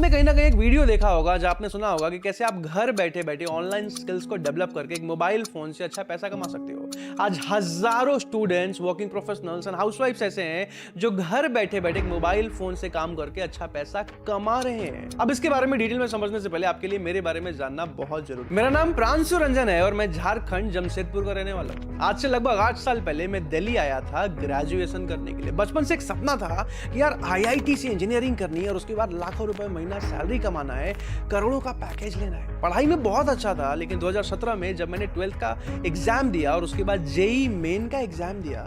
आपने कहीं ना कहीं एक वीडियो देखा होगा जहां आपने सुना होगा कि कैसे आप घर बैठे बैठे ऑनलाइन स्किल्स को डेवलप करके एक मोबाइल फोन से अच्छा पैसा कमा सकते हो। आज हजारों स्टूडेंट्स, वर्किंग प्रोफेशनल्स एंड हाउसवाइफ्स ऐसे हैं जो घर बैठे बैठे एक मोबाइल फोन से काम करके अच्छा पैसा कमा रहे हैं। अब इसके बारे में डिटेल में समझने से पहले आपके लिए मेरे बारे में जानना बहुत जरूरी। मेरा नाम प्रांशु रंजन है और मैं झारखंड जमशेदपुर का रहने वाला हूँ। आज से लगभग 8 साल पहले मैं दिल्ली आया था ग्रेजुएशन करने के लिए। बचपन से एक सपना था कि यार IIT से इंजीनियरिंग करनी है और उसके बाद लाखों रुपए महीना सैलरी कमाना है, करोड़ों का पैकेज लेना है। पढ़ाई में बहुत अच्छा था, लेकिन 2017 में जब मैंने 12th का एग्जाम दिया और उसके बाद JEE मेन का एग्जाम दिया,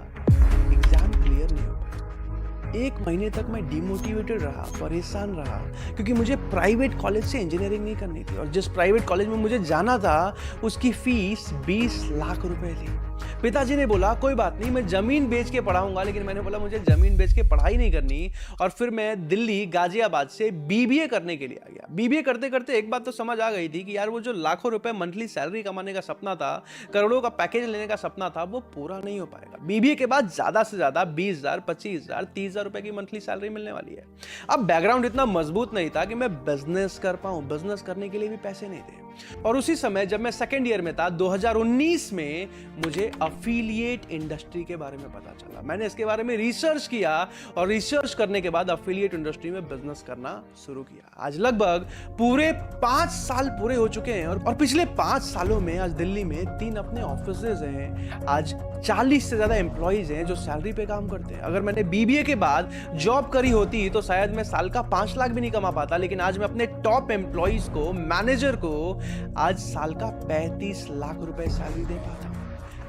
एग्जाम क्लियर नहीं हो पाया। 1 महीने तक मैं डिमोटिवेटेड रहा, परेशान रहा, क्योंकि मुझे प्राइवेट कॉलेज से इंजीनियरिंग नहीं करनी थी और जिस प्राइवेट कॉलेज में मुझे जाना था उसकी फीस 20 लाख रुपए थी। पिताजी ने बोला कोई बात नहीं, मैं जमीन बेच के पढ़ाऊंगा, लेकिन मैंने बोला मुझे जमीन बेच के पढ़ाई नहीं करनी। और फिर मैं दिल्ली गाजियाबाद से BBA करने के लिए आ गया। BBA करते करते एक बात तो समझ आ गई थी कि यार वो जो लाखों रुपए मंथली सैलरी कमाने का सपना था, करोड़ों का पैकेज लेने का सपना था, वो पूरा नहीं हो पाएगा। BBA के बाद ज्यादा से ज्यादा 20,000, 25,000, 30,000 रुपए की मंथली सैलरी मिलने वाली है। अब बैकग्राउंड इतना मजबूत नहीं था कि मैं बिजनेस कर पाऊं, बिजनेस करने के लिए भी पैसे नहीं थे। और उसी समय जब मैं सेकेंड ईयर में था 2019 में, मुझे अफिलिएट इंडस्ट्री के बारे में पता चला। मैंने इसके बारे में रिसर्च किया और रिसर्च करने के बाद अफिलिएट इंडस्ट्री में बिजनेस करना शुरू किया। आज लगभग पूरे 5 साल पूरे हो चुके हैं और पिछले 5 सालों में आज दिल्ली में 3 अपने ऑफिसेज हैं। आज 40 से ज्यादा एम्प्लॉइज हैं जो सैलरी पे काम करते हैं। अगर मैंने BBA के बाद जॉब करी होती तो शायद मैं साल का 5 लाख भी नहीं कमा पाता, लेकिन आज मैं अपने टॉप एम्प्लॉइज को, मैनेजर को आज साल का 35 लाख रुपए सैलरी दे पाता हूं।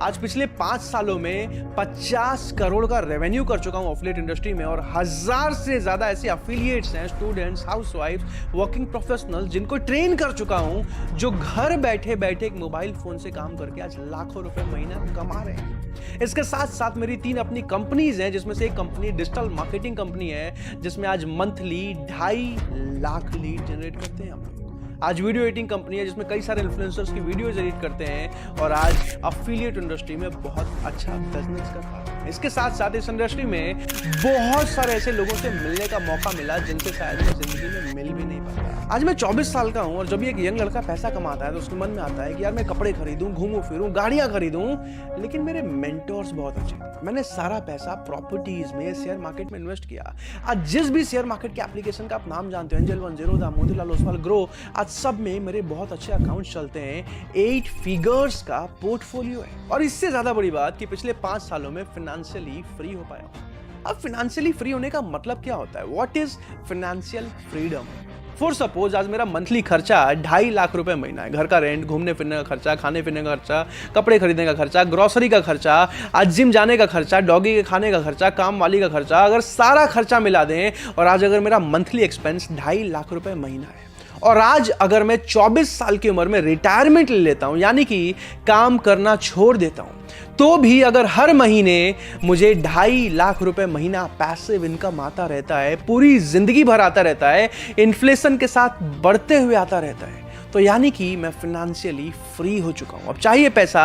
आज पिछले 5 सालों में 50 करोड़ का रेवेन्यू कर चुका हूं एफिलिएट इंडस्ट्री में और 1000 से ज्यादा ऐसे एफिलिएट्स हैं, स्टूडेंट्स, हाउसवाइफ, वर्किंग प्रोफेशनल, जिनको ट्रेन कर चुका हूं, जो घर बैठे बैठे एक मोबाइल फोन से काम करके आज लाखों रुपए महीना कमा रहे हैं। इसके साथ साथ मेरी 3 अपनी कंपनीज हैं, जिसमें से एक कंपनी डिजिटल मार्केटिंग कंपनी है, जिसमें आज मंथली 2.5 लाख लीड जनरेट करते हैं हम लोग। आज वीडियो एडिटिंग कंपनी है जिसमें कई सारे इन्फ्लुएंसर्स की वीडियोज एडिट करते हैं और आज अफिलिएट इंडस्ट्री में बहुत अच्छा बिजनेस कर पा रहे हैं। इसके साथ साथ इस इंडस्ट्री में बहुत सारे ऐसे लोगों से मिलने का मौका मिला जिनसे शायद मैं जिंदगी में मिल भी नहीं पाता। आज मैं 24 साल का हूं और जब भी एक यंग लड़का पैसा कमाता है तो उसके मन में आता है कि यार मैं कपड़े खरीदूं, घूमूं फिरूं, गाड़ियां खरीदूं, लेकिन मेरे मेंटोर्स बहुत अच्छे थे। मैंने सारा पैसा प्रॉपर्टीज में, शेयर मार्केट में इन्वेस्ट किया। आज जिस भी शेयर मार्केट के एप्लीकेशन का आप नाम जानते हो, angel one, Zerodha, Motilal Oswal, grow, आज सब में मेरे बहुत अच्छे अकाउंट चलते हैं। 8 फिगर्स का पोर्टफोलियो है। और इससे ज्यादा बड़ी बात कि पिछले 5 सालों में फाइनेंशियली फ्री हो पाया हूं। अब फाइनेंशियली फ्री होने का मतलब क्या होता है? What is financial freedom? For suppose आज मेरा मंथली खर्चा 2.5 लाख रुपए महीना है। घर का रेंट, घूमने फिरने का खर्चा, खाने पीने का खर्चा, कपड़े खरीदने का खर्चा, ग्रोसरी का खर्चा, आज जिम जाने का खर्चा, डॉगी के खाने का खर्चा, काम वाली का खर्चा, अगर सारा खर्चा मिला दें और आज अगर मेरा मंथली एक्सपेंस 2.5 लाख रुपए महीना है और आज अगर मैं 24 साल की उम्र में रिटायरमेंट ले लेता हूं, यानी कि काम करना छोड़ देता हूं, तो भी अगर हर महीने मुझे 2.5 लाख रुपए महीना पैसिव इनकम आता रहता है, पूरी जिंदगी भर आता रहता है, इन्फ्लेशन के साथ बढ़ते हुए आता रहता है, तो यानी कि मैं फाइनेंशियली फ्री हो चुका हूं। अब चाहे पैसा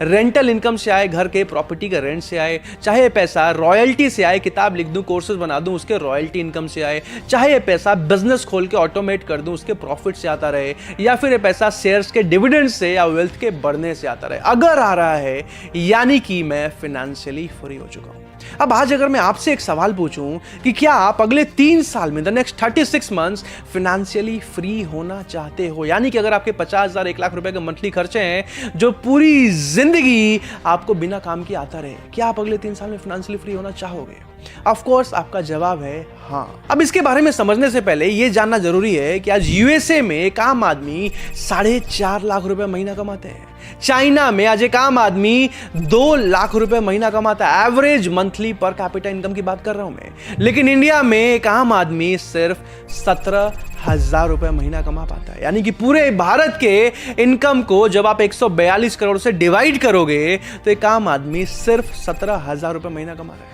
रेंटल इनकम से आए, घर के प्रॉपर्टी के रेंट से आए, चाहे पैसा रॉयल्टी से आए, किताब लिख दूं, कोर्सेज बना दूं, उसके रॉयल्टी इनकम से आए, चाहे पैसा बिजनेस खोल के ऑटोमेट कर दूं, उसके प्रॉफिट से आता रहे, या फिर ये पैसा शेयर्स के डिविडेंड से या वेल्थ के बढ़ने से आता रहे, अगर आ रहा है, यानी कि मैं फाइनेंशियली फ्री हो चुका हूं। अब आज अगर मैं आपसे एक सवाल पूछूं कि क्या आप अगले 3 साल में, the next 36 months, financially free होना चाहते हो? यानी कि अगर आपके 50,000, 1 लाख रुपए के मंथली खर्चे हैं जो पूरी जिंदगी आपको बिना काम के आता रहे, क्या आप अगले 3 साल में फाइनेंशियली फ्री होना चाहोगे? ऑफ कोर्स आपका जवाब है हाँ। अब इसके बारे में समझने से पहले यह जानना जरूरी है कि आज USA में एक आम आदमी 4.5 लाख रुपए महीना कमाते हैं। चाइना में आज एक आम आदमी 2 लाख रुपए महीना कमाता है। Average monthly per capita income की बात कर रहा हूं मैं। लेकिन इंडिया में एक आम आदमी सिर्फ 17,000 रुपए महीना कमा पाता है। यानी कि पूरे भारत के इनकम को जब आप 142 करोड़ से डिवाइड करोगे तो एक आम आदमी सिर्फ 17,000 रुपए महीना कमा रहा है।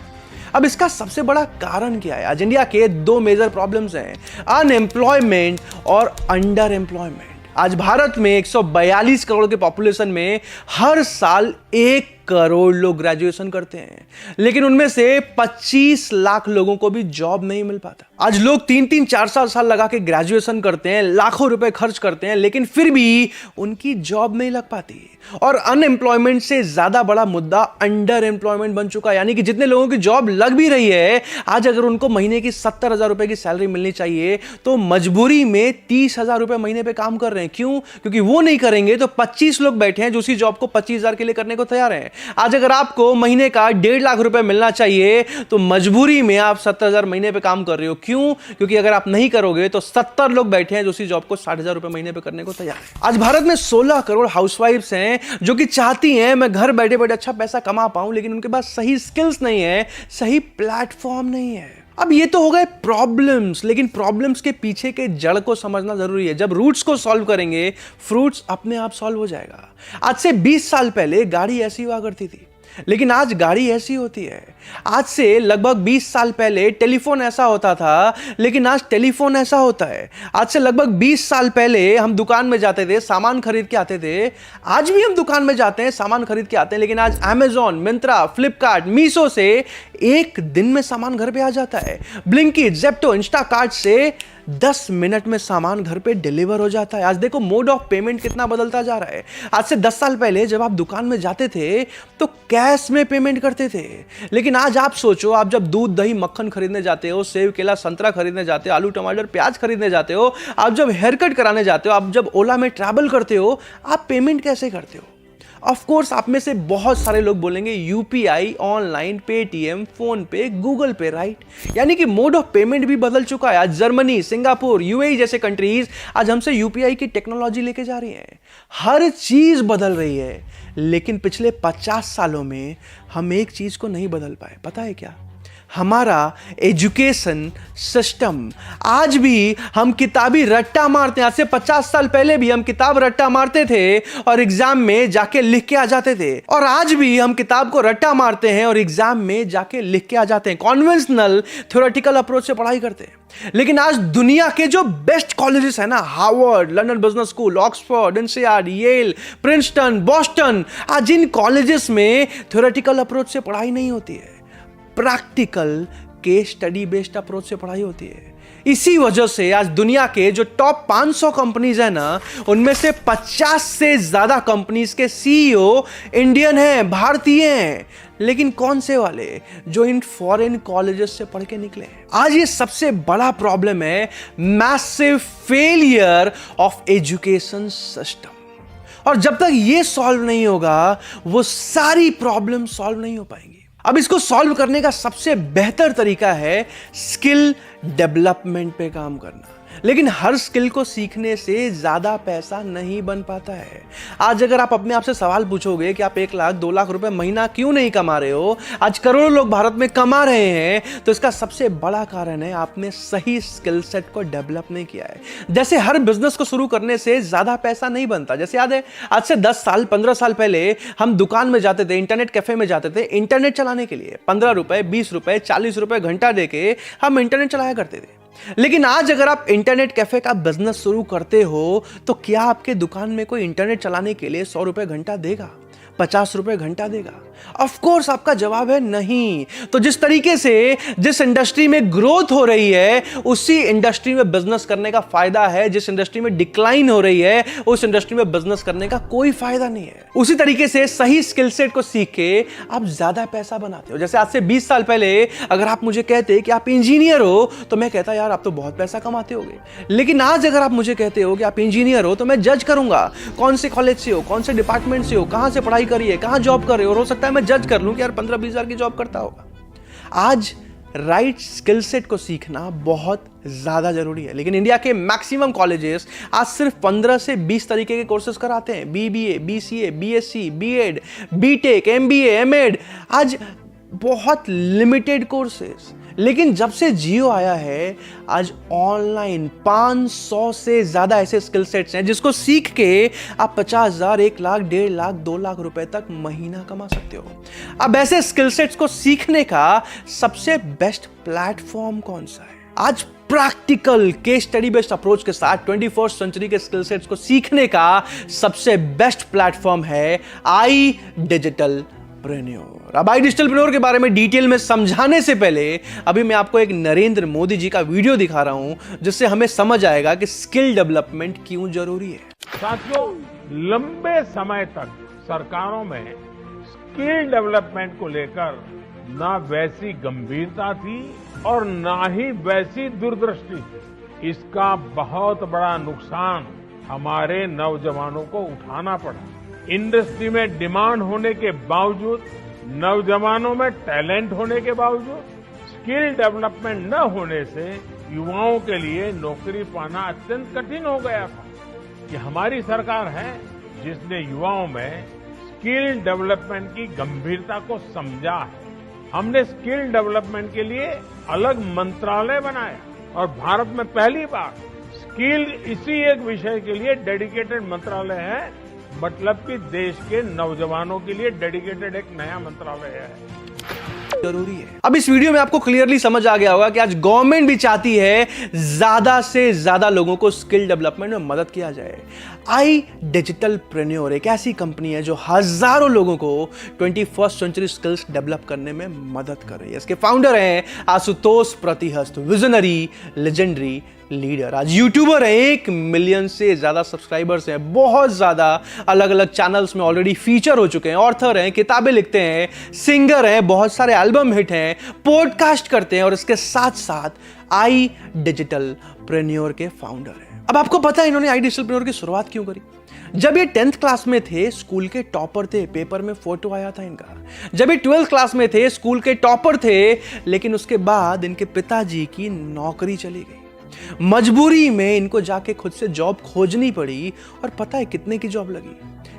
अब इसका सबसे बड़ा कारण क्या है? आज इंडिया के 2 मेजर प्रॉब्लम्स हैं, अनएम्प्लॉयमेंट और अंडर एम्प्लॉयमेंट। आज भारत में 142 करोड़ के पॉपुलेशन में हर साल 1 करोड़ लोग ग्रेजुएशन करते हैं, लेकिन उनमें से 25 लाख लोगों को भी जॉब नहीं मिल पाता। आज लोग 3-3, 4-4 साल लगा के ग्रेजुएशन करते हैं, लाखों रुपए खर्च करते हैं, लेकिन फिर भी उनकी जॉब नहीं लग पाती। और अनएम्प्लॉयमेंट से ज्यादा बड़ा मुद्दा अंडर एम्प्लॉयमेंट बन चुका है। यानी कि जितने लोगों की जॉब लग भी रही है, आज अगर उनको महीने की 70,000 रुपए की सैलरी मिलनी चाहिए तो मजबूरी में 30,000 रुपए महीने पे काम कर रहे हैं। क्यों? क्योंकि वो नहीं करेंगे तो 25 लोग बैठे हैं जो उसी जॉब को 25,000 के लिए करने को तैयार हैं। आज अगर आपको महीने का 1.5 लाख रुपए मिलना चाहिए तो मजबूरी में आप 70,000 महीने पे काम कर रहे हो। क्यों? क्योंकि अगर आप नहीं करोगे तो 70 लोग बैठे हैं जो उसी जॉब को 60,000 रुपए महीने पे करने को तैयार है। आज भारत में 16 करोड़ हाउसवाइफ्स हैं जो कि चाहती हैं मैं घर बैठे बैठे अच्छा पैसा कमा पाऊं, लेकिन उनके पास सही स्किल्स नहीं है, सही प्लेटफॉर्म नहीं है। अब ये तो हो गए प्रॉब्लम्स, लेकिन प्रॉब्लम्स के पीछे के जड़ को समझना जरूरी है। जब रूट्स को सॉल्व करेंगे, फ्रूट्स अपने आप सॉल्व हो जाएगा। आज से 20 साल पहले गाड़ी ऐसी हुआ करती थी, लेकिन आज गाड़ी ऐसी होती है। आज से लगभग 20 साल पहले टेलीफोन ऐसा होता था, लेकिन आज टेलीफोन ऐसा होता है। आज से लगभग 20 साल पहले हम दुकान में जाते थे, सामान खरीद के आते थे। आज भी हम दुकान में जाते हैं, सामान खरीद के आते हैं, लेकिन आज अमेज़न, मिंत्रा, फ्लिपकार्ट, मीशो से एक दिन में सामान घर पे आ जाता है। ब्लिंकिट, ज़ेप्टो, इंस्टाकार्ट से 10 मिनट में सामान घर पे डिलीवर हो जाता है। आज देखो मोड ऑफ पेमेंट कितना बदलता जा रहा है। आज से 10 साल पहले जब आप दुकान में जाते थे तो कैश में पेमेंट करते थे, लेकिन आज आप सोचो, आप जब दूध, दही, मक्खन खरीदने जाते हो, सेब, केला, संतरा खरीदने जाते हो, आलू, टमाटर, प्याज खरीदने जाते हो, आप जब हेयर कट कराने जाते हो, आप जब ओला में ट्रैवल करते हो, आप पेमेंट कैसे करते हो? ऑफ कोर्स आप में से बहुत सारे लोग बोलेंगे यूपीआई, ऑनलाइन, पेटीएम, फोन पे, गूगल पे, राइट? यानी कि मोड ऑफ पेमेंट भी बदल चुका है। आज जर्मनी, सिंगापुर, यूएई जैसे कंट्रीज आज हमसे यूपीआई की टेक्नोलॉजी लेके जा रही है। हर चीज बदल रही है, लेकिन पिछले 50 सालों में हम एक चीज को नहीं बदल पाए। पता है क्या? हमारा एजुकेशन सिस्टम। आज भी हम किताबी रट्टा मारते हैं। आज से 50 साल पहले भी हम किताब रट्टा मारते थे और एग्जाम में जाके लिख के आ जाते थे, और आज भी हम किताब को रट्टा मारते हैं और एग्जाम में जाके लिख के आ जाते हैं। कॉन्वेंशनल थ्योरेटिकल अप्रोच से पढ़ाई करते हैं। लेकिन आज दुनिया के जो बेस्ट कॉलेजेस है ना, Harvard, London Business School, Oxford, NCER, Yale, Princeton, Boston, आज इन कॉलेजेस में थ्योरेटिकल अप्रोच से पढ़ाई नहीं होती है, practical case study based approach से पढ़ाई होती है। इसी वजह से आज दुनिया के जो टॉप 500 कंपनीज है ना, उनमें से 50 से ज्यादा कंपनीज के सीईओ इंडियन हैं, भारतीय हैं। लेकिन कौन से वाले? जो इन फॉरेन कॉलेजेस से पढ़ के निकले हैं। आज ये सबसे बड़ा प्रॉब्लम है, massive failure of education system. और जब तक ये सॉल्व नहीं होगा, वो सारी प्रॉब्लम सॉल्व नहीं हो पाएंगी। अब इसको सॉल्व करने का सबसे बेहतर तरीका है स्किल डेवलपमेंट पे काम करना। लेकिन हर स्किल को सीखने से ज्यादा पैसा नहीं बन पाता है। आज अगर आप अपने आप से सवाल पूछोगे कि आप 1 लाख 2 लाख रुपए महीना क्यों नहीं कमा रहे हो, आज करोड़ों लोग भारत में कमा रहे हैं, तो इसका सबसे बड़ा कारण है आपने सही स्किल सेट को डेवलप नहीं किया है। जैसे हर बिजनेस को शुरू करने से ज्यादा पैसा नहीं बनता। जैसे याद है, आज से 10 साल 15 साल पहले हम दुकान में जाते थे, इंटरनेट कैफे में जाते थे, इंटरनेट चलाने के लिए 15 रुपए, 20 रुपए, 40 रुपए घंटा देके हम इंटरनेट चलाया करते थे। लेकिन आज अगर आप इंटरनेट कैफे का बिजनेस शुरू करते हो, तो क्या आपके दुकान में कोई इंटरनेट चलाने के लिए 100 रुपए घंटा देगा? 50 रुपए घंटा देगा? ऑफ कोर्स आपका जवाब है नहीं। तो जिस तरीके से जिस इंडस्ट्री में ग्रोथ हो रही है, उसी इंडस्ट्री में बिजनेस करने का फायदा है। जिस इंडस्ट्री में डिक्लाइन हो रही है, उस इंडस्ट्री में बिजनेस करने का कोई फायदा नहीं है। उसी तरीके से सही स्किल सेट को सीख के आप ज्यादा पैसा बनाते हो। जैसे आज से 20 साल पहले अगर आप मुझे कहते कि आप इंजीनियर हो, तो मैं कहता यार आप तो बहुत पैसा कमाते होगे। लेकिन आज अगर आप मुझे कहते हो कि आप इंजीनियर हो, तो मैं जज करूंगा कौन से कॉलेज से हो, कौन से डिपार्टमेंट से हो, कहां से पढ़ाई करी है, कहां जॉब कर रहे हो, और हो सकता है मैं जज कर लूं कि यार 15-20 हजार की जॉब करता होगा। आज राइट स्किल सेट को सीखना बहुत ज्यादा जरूरी है। लेकिन इंडिया के मैक्सिमम कॉलेजेस आज सिर्फ 15 से 20 तरीके के कोर्सेज कराते हैं। BBA, BCA, BSc, BEd, BTech, MBA, MEd, आज बहुत लिमिटेड कोर्सेज। लेकिन जब से जियो आया है, आज ऑनलाइन 500 से ज्यादा ऐसे स्किल सेट्स हैं जिसको सीख के आप 50,000, 1 लाख, 1.5 लाख, 2 लाख रुपए तक महीना कमा सकते हो। अब ऐसे स्किल सेट्स को सीखने का सबसे बेस्ट प्लेटफॉर्म कौन सा है? आज practical case study based approach के साथ 21st सेंचुरी के स्किल सेट्स को सीखने का सबसे बेस्ट प्लेटफॉर्म है आई डिजिटल प्रेन्योर। अब आई डिजिटल प्रेन्योर के बारे में डिटेल में समझाने से पहले अभी मैं आपको एक नरेंद्र मोदी जी का वीडियो दिखा रहा हूं जिससे हमें समझ आएगा कि स्किल डेवलपमेंट क्यों जरूरी है। साथियों, लंबे समय तक सरकारों में स्किल डेवलपमेंट को लेकर ना वैसी गंभीरता थी और ना ही वैसी दूरदृष्टि थी। इसका बहुत बड़ा नुकसान हमारे नौजवानों को उठाना पड़ा। इंडस्ट्री में डिमांड होने के बावजूद, नौजवानों में टैलेंट होने के बावजूद स्किल डेवलपमेंट न होने से युवाओं के लिए नौकरी पाना अत्यंत कठिन हो गया था। ये हमारी सरकार है जिसने युवाओं में स्किल डेवलपमेंट की गंभीरता को समझा है। हमने स्किल डेवलपमेंट के लिए अलग मंत्रालय बनाया और भारत में पहली बार स्किल इसी एक विषय के लिए डेडिकेटेड मंत्रालय है। मतलब कि देश के नौजवानों के लिए डेडिकेटेड एक नया मंत्रालय है। जरूरी है। अब इस वीडियो में आपको क्लियरली समझ आ गया होगा कि आज गवर्नमेंट भी चाहती है ज्यादा से ज्यादा लोगों को स्किल डेवलपमेंट में मदद किया जाए। आई डिजिटल प्रेन्योर एक ऐसी कंपनी है जो हजारों लोगों को 21st सेंचुरी स्किल्स डेवलप करने में मदद कर रही है। इसके फाउंडर हैं आशुतोष प्रतिहस्त, विजनरी, लेजेंडरी लीडर। आज यूट्यूबर है, 1 मिलियन से ज्यादा सब्सक्राइबर्स हैं, बहुत ज्यादा अलग अलग चैनल्स में ऑलरेडी फीचर हो चुके हैं, ऑथर हैं, किताबें लिखते हैं, सिंगर हैं, बहुत सारे एल्बम हिट हैं, पॉडकास्ट करते हैं और इसके साथ साथ आई डिजिटल प्रेन्योर के फाउंडर हैं। अब आपको पता है इन्होंने आई डिजिटल प्रेन्योर की शुरुआत क्यों करी? जब ये 10th क्लास में थे, स्कूल के टॉपर थे, पेपर में फोटो आया था इनका। जब ये 12th क्लास में थे, स्कूल के टॉपर थे, लेकिन उसके बाद इनके पिताजी की नौकरी चली गई। मजबूरी में इनको जाके खुद से जॉब खोजनी पड़ी और पता है कितने की जॉब लगी?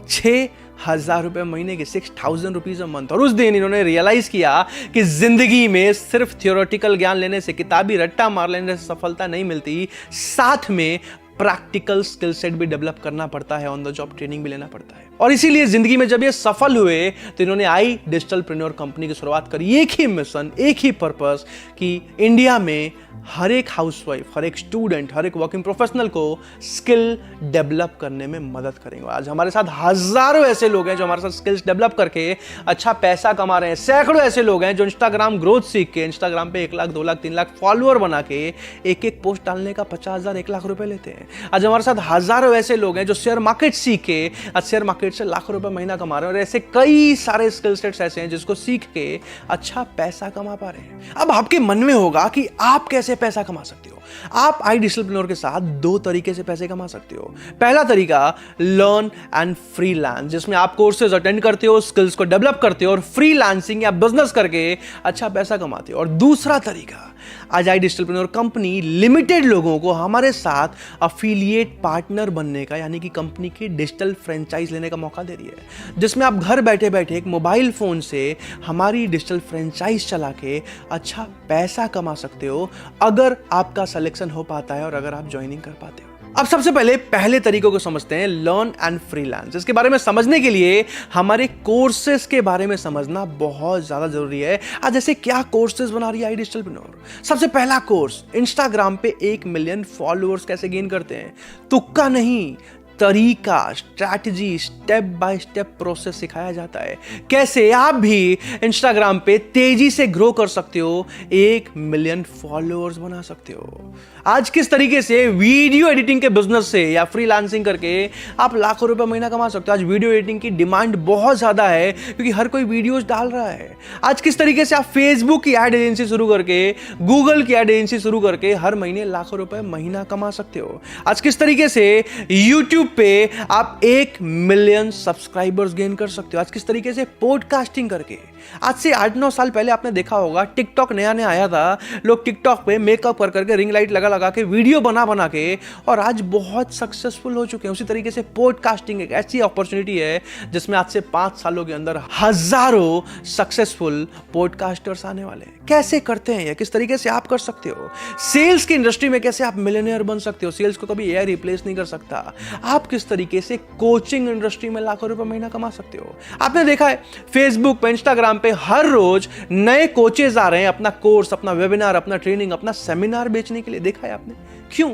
6,000 रुपए महीने की, 6,000 रुपीज अ मंथ। और उस दिन इन्होंने रियलाइज किया कि जिंदगी में सिर्फ थियोरेटिकल ज्ञान लेने से, किताबी रट्टा मार लेने से सफलता नहीं मिलती, साथ में प्रैक्टिकल स्किल सेट भी डेवलप करना पड़ता है, ऑन द जॉब ट्रेनिंग भी लेना पड़ता है। और इसीलिए जिंदगी में जब ये सफल हुए तो इन्होंने आई डिजिटल प्रेन्योर कंपनी की शुरुआत करी। एक ही मिशन, एक ही पर्पस कि इंडिया में हर एक हाउसवाइफ, हर एक स्टूडेंट, हर एक वर्किंग प्रोफेशनल को स्किल डेवलप करने में मदद करेंगे। आज हमारे साथ हजारों ऐसे लोग हैं जो हमारे साथ स्किल्स डेवलप करके अच्छा पैसा कमा रहे हैं। सैकड़ों ऐसे लोग हैं जो इंस्टाग्राम ग्रोथ सीख के, इंस्टाग्राम पे 1 लाख, 2 लाख, 3 लाख फॉलोअर बना के एक पोस्ट डालने का 50,000, 1 लाख रुपए लेते हैं। आज हमारे साथ हजारों ऐसे लोग हैं जो शेयर मार्केट सीख के आज शेयर मार्केट से लाखों रुपए महीना कमा रहे हैं। और ऐसे कई सारे स्किल सेट्स ऐसे हैं जिसको सीख के अच्छा पैसा कमा पा रहे हैं। अब आपके मन में होगा कि आप कैसे पैसा कमा सकते हो? आप आई डिजिटल प्रेन्योर के साथ 2 तरीके से पैसे कमा सकते हो। पहला तरीका लर्न एंड फ्रीलांस, जिसमें आप कोर्सेज अटेंड करते हो, स्किल्स को डेवलप करते हो और फ्रीलांसिंग या बिजनेस करके अच्छा पैसा कमाते हो। और दूसरा तरीका, आज आई डिजिटल प्रेन्योर कंपनी लिमिटेड लोगों को हमारे साथ अफिलिएट पार्टनर बनने का, यानी कि कंपनी की डिजिटल फ्रेंचाइज लेने का मौका दे रही है, जिसमें आप घर बैठे बैठे एक मोबाइल फोन से हमारी डिजिटल फ्रेंचाइज चला के अच्छा पैसा कमा सकते हो, अगर आपका सिलेक्शन हो पाता है और अगर आप ज्वाइनिंग कर पाते हो। अब सबसे पहले तरीकों को समझते हैं, लर्न एंड फ्रीलांस। इसके बारे में समझने के लिए हमारे कोर्सेज के बारे में समझना बहुत ज्यादा जरूरी है। आज जैसे क्या कोर्सेज बना रही है आई डिजिटल प्रेन्योर। सबसे पहला कोर्स, इंस्टाग्राम पे 1 मिलियन फॉलोअर्स कैसे गेन करते हैं। तुक्का नहीं, तरीका, strategy, step by step process सिखाया जाता है। कैसे आप भी इंस्टाग्राम पे तेजी से ग्रो कर सकते हो, 1 मिलियन फॉलोअर्स बना सकते हो। आज किस तरीके से वीडियो एडिटिंग के बिजनेस से या फ्रीलांसिंग करके आप लाखों रुपए महीना कमा सकते हो। आज वीडियो एडिटिंग की डिमांड बहुत ज्यादा है क्योंकि हर कोई वीडियोस डाल रहा है। आज किस तरीके से आप फेसबुक की एड एजेंसी शुरू करके, गूगल की एड एजेंसी शुरू करके हर महीने लाखों रुपए महीना कमा सकते हो। आज किस तरीके से यूट्यूब पे आप 1 मिलियन सब्सक्राइबर्स गेन कर सकते हो। आज किस तरीके से पॉडकास्टिंग करके। आज से 8-9 साल पहले आपने देखा होगा, टिकटॉक नया नया आया था, लोग टिकटॉक पे मेकअप कर करके, रिंग लाइट लगा लगा के, वीडियो बना बना के, और आज बहुत सक्सेसफुल हो चुके हैं। उसी तरीके से पॉडकास्टिंग एक ऐसी अपॉर्चुनिटी है जिसमें आज से 5 सालों के अंदर हजारों सक्सेसफुल पॉडकास्टर्स आने वाले हैं। कैसे करते हैं ये, किस तरीके से आप कर सकते हो। सेल्स की इंडस्ट्री में कैसे आप मिलियनेयर बन सकते हो। सेल्स को कभी एआई रिप्लेस नहीं कर सकता। आप किस तरीके से कोचिंग इंडस्ट्री में लाखों रुपए महीना कमा सकते हो। आपने देखा है फेसबुक पे, इंस्टाग्राम पे हर रोज नए कोचेज आ रहे हैं अपना कोर्स, अपना वेबिनार, अपना ट्रेनिंग, अपना सेमिनार बेचने के लिए। देखा है आपने क्यों?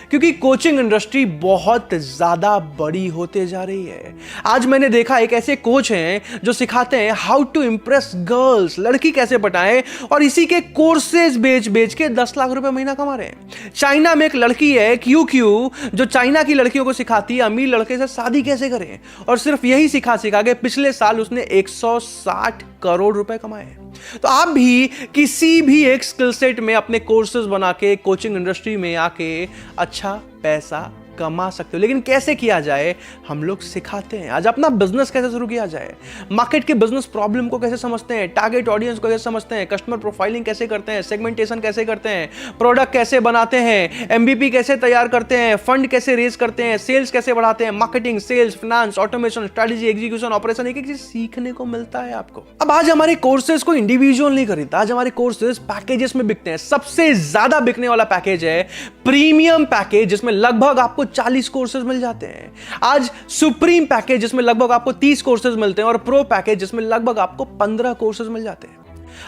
क्योंकि कोचिंग इंडस्ट्री बहुत ज्यादा बड़ी होते जा रही है। आज मैंने देखा एक ऐसे कोच हैं जो सिखाते हैं हाउ टू इंप्रेस गर्ल्स, लड़की कैसे पटाएं, और इसी के कोर्सेज बेच बेच के 10 लाख रुपए महीना कमा रहे हैं। चाइना में एक लड़की है क्यू जो चाइना की लड़कियों को सिखाती है अमीर लड़के से शादी कैसे करें, और सिर्फ यही सिखा के पिछले साल उसने 160 करोड़ रुपए कमाए। तो आप भी किसी भी एक स्किल सेट में अपने कोर्सेज बना के कोचिंग इंडस्ट्री में आके अच्छा पैसा कमा सकते हो। लेकिन कैसे किया जाए हम लोग सिखाते हैं। आज अपना बिजनेस कैसे शुरू किया जाए, मार्केट के बिजनेस प्रॉब्लम को कैसे समझते हैं, टारगेट ऑडियंस को कैसे समझते हैं, कस्टमर प्रोफाइलिंग कैसे करते हैं, सेगमेंटेशन कैसे करते हैं, प्रोडक्ट कैसे बनाते हैं, एमबीपी कैसे तैयार करते हैं, फंड कैसे रेज करते हैं, सेल्स कैसे बढ़ाते हैं, marketing, sales, finance, automation, strategy, execution, operation, एक एक चीज सीखने को मिलता है आपको। अब आज हमारे कोर्सेज को इंडिविजुअल नहीं खरीदता, आज हमारे कोर्सेज पैकेजेस में बिकते हैं। सबसे ज्यादा बिकने वाला पैकेज है प्रीमियम पैकेज, जिसमें लगभग आपको 40 कोर्सेज मिल जाते हैं। आज सुप्रीम पैकेज जिसमें लगभग आपको 30 कोर्सेज मिलते हैं, और प्रो पैकेज जिसमें लगभग आपको 15 कोर्सेज मिल जाते हैं।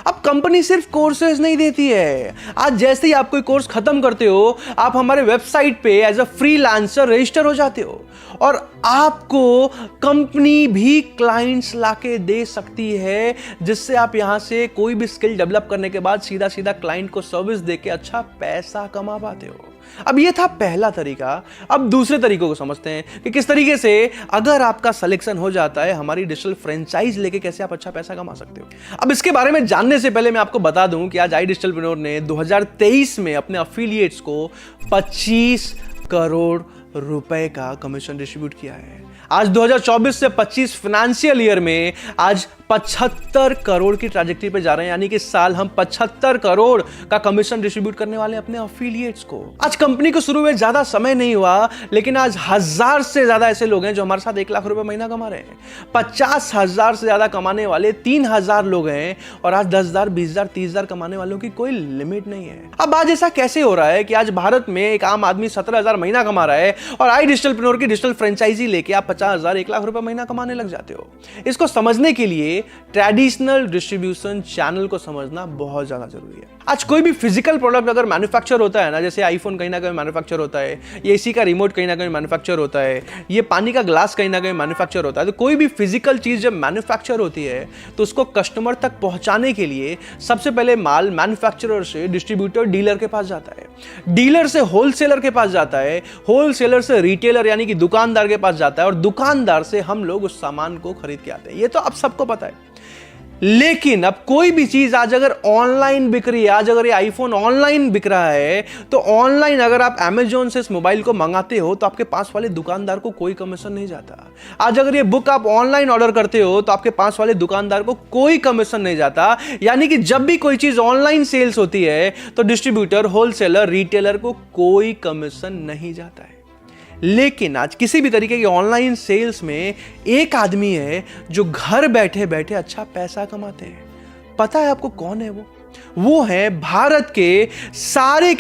अब कंपनी सिर्फ कोर्सेज नहीं देती है। आज जैसे ही आप कोई कोर्स खत्म करते हो, आप हमारे वेबसाइट पे एज अ फ्रीलांसर रजिस्टर हो जाते हो, और आपको कंपनी भी क्लाइंट्स लाके दे सकती है, जिससे आप यहां से कोई भी स्किल डेवलप करने के बाद सीधा सीधा क्लाइंट को सर्विस देके अच्छा पैसा कमा पाते हो। अब ये था पहला तरीका। अब दूसरे तरीकों को समझते हैं कि किस तरीके से अगर आपका सिलेक्शन हो जाता है हमारी डिजिटल फ्रेंचाइज लेके कैसे आप अच्छा पैसा कमा सकते हो। अब इसके बारे में जानने से पहले मैं आपको बता दूं कि आज iDigitalpreneur ने 2023 में अपने अफिलिएट्स को 25 करोड़ रुपए का कमीशन डिस्ट्रीब्यूट किया है। आज 2024 से 25 फाइनेंशियल ईयर में आज 75 करोड़ की ट्रैजेक्टरी पे जा रहे हैं, यानी कि इस साल हम 75 करोड़ का कमीशन डिस्ट्रीब्यूट करने वाले हैं अपने अफिलिएट्स को। आज कंपनी को शुरू में ज्यादा समय नहीं हुआ, लेकिन आज 1000 से ज्यादा ऐसे लोग हैं जो हमारे साथ 1 लाख रुपए महीना कमा रहे हैं। 50,000 से ज्यादा कमाने वाले 3000 लोग हैं, और आज 10,000, 20,000, 30,000 कमाने वालों की कोई लिमिट नहीं है। अब आज ऐसा कैसे हो रहा है कि आज भारत में एक आम आदमी 17,000 महीना कमा रहा है, और iDigitalpreneur की डिजिटल फ्रेंचाइजी लेके आप 50,000, 1 लाख रुपए महीना कमाने लग जाते हो। इसको समझने के लिए ट्रेडिशनल डिस्ट्रीब्यूशन चैनल को समझना बहुत ज्यादा जरूरी है। आज कोई भी फिजिकल प्रोडक्ट अगर मैन्युफैक्चर होता है ना, जैसे आईफोन कहीं ना कहीं मैन्युफैक्चर होता है, ये एसी का रिमोट कहीं ना कहीं मैन्युफैक्चर होता है, ये पानी का ग्लास कहीं ना कहीं मैन्युफैक्चर होता है, तो कोई भी फिजिकल चीज जब मैन्युफैक्चर होती है तो उसको कस्टमर तक पहुंचाने के लिए सबसे पहले माल मैन्युफैक्चरर से डिस्ट्रीब्यूटर डीलर के पास जाता है, डीलर से होलसेलर के पास जाता है, होलसेलर से रिटेलर यानी कि दुकानदार के पास जाता है, और दुकानदार से हम लोग उस सामान को खरीद के आते हैं। ये तो अब सबको पता है। लेकिन अब कोई भी चीज आज अगर ऑनलाइन बिक रही है, आज अगर ये आईफोन ऑनलाइन बिक रहा है, तो ऑनलाइन अगर आप अमेजोन से इस मोबाइल को मंगाते हो तो आपके पास वाले दुकानदार को कोई कमीशन नहीं जाता। आज अगर ये बुक आप ऑनलाइन ऑर्डर करते हो तो आपके पास वाले दुकानदार को कोई कमीशन नहीं जाता। यानी कि जब भी कोई चीज ऑनलाइन सेल्स होती है तो डिस्ट्रीब्यूटर, होलसेलर, रिटेलर को कोई कमीशन नहीं जाता है। लेकिन आज किसी भी तरीके की ऑनलाइन सेल्स में एक आदमी है जो घर बैठे बैठे अच्छा पैसा कमाते हैं। पता है आपको कौन है वो है भारत के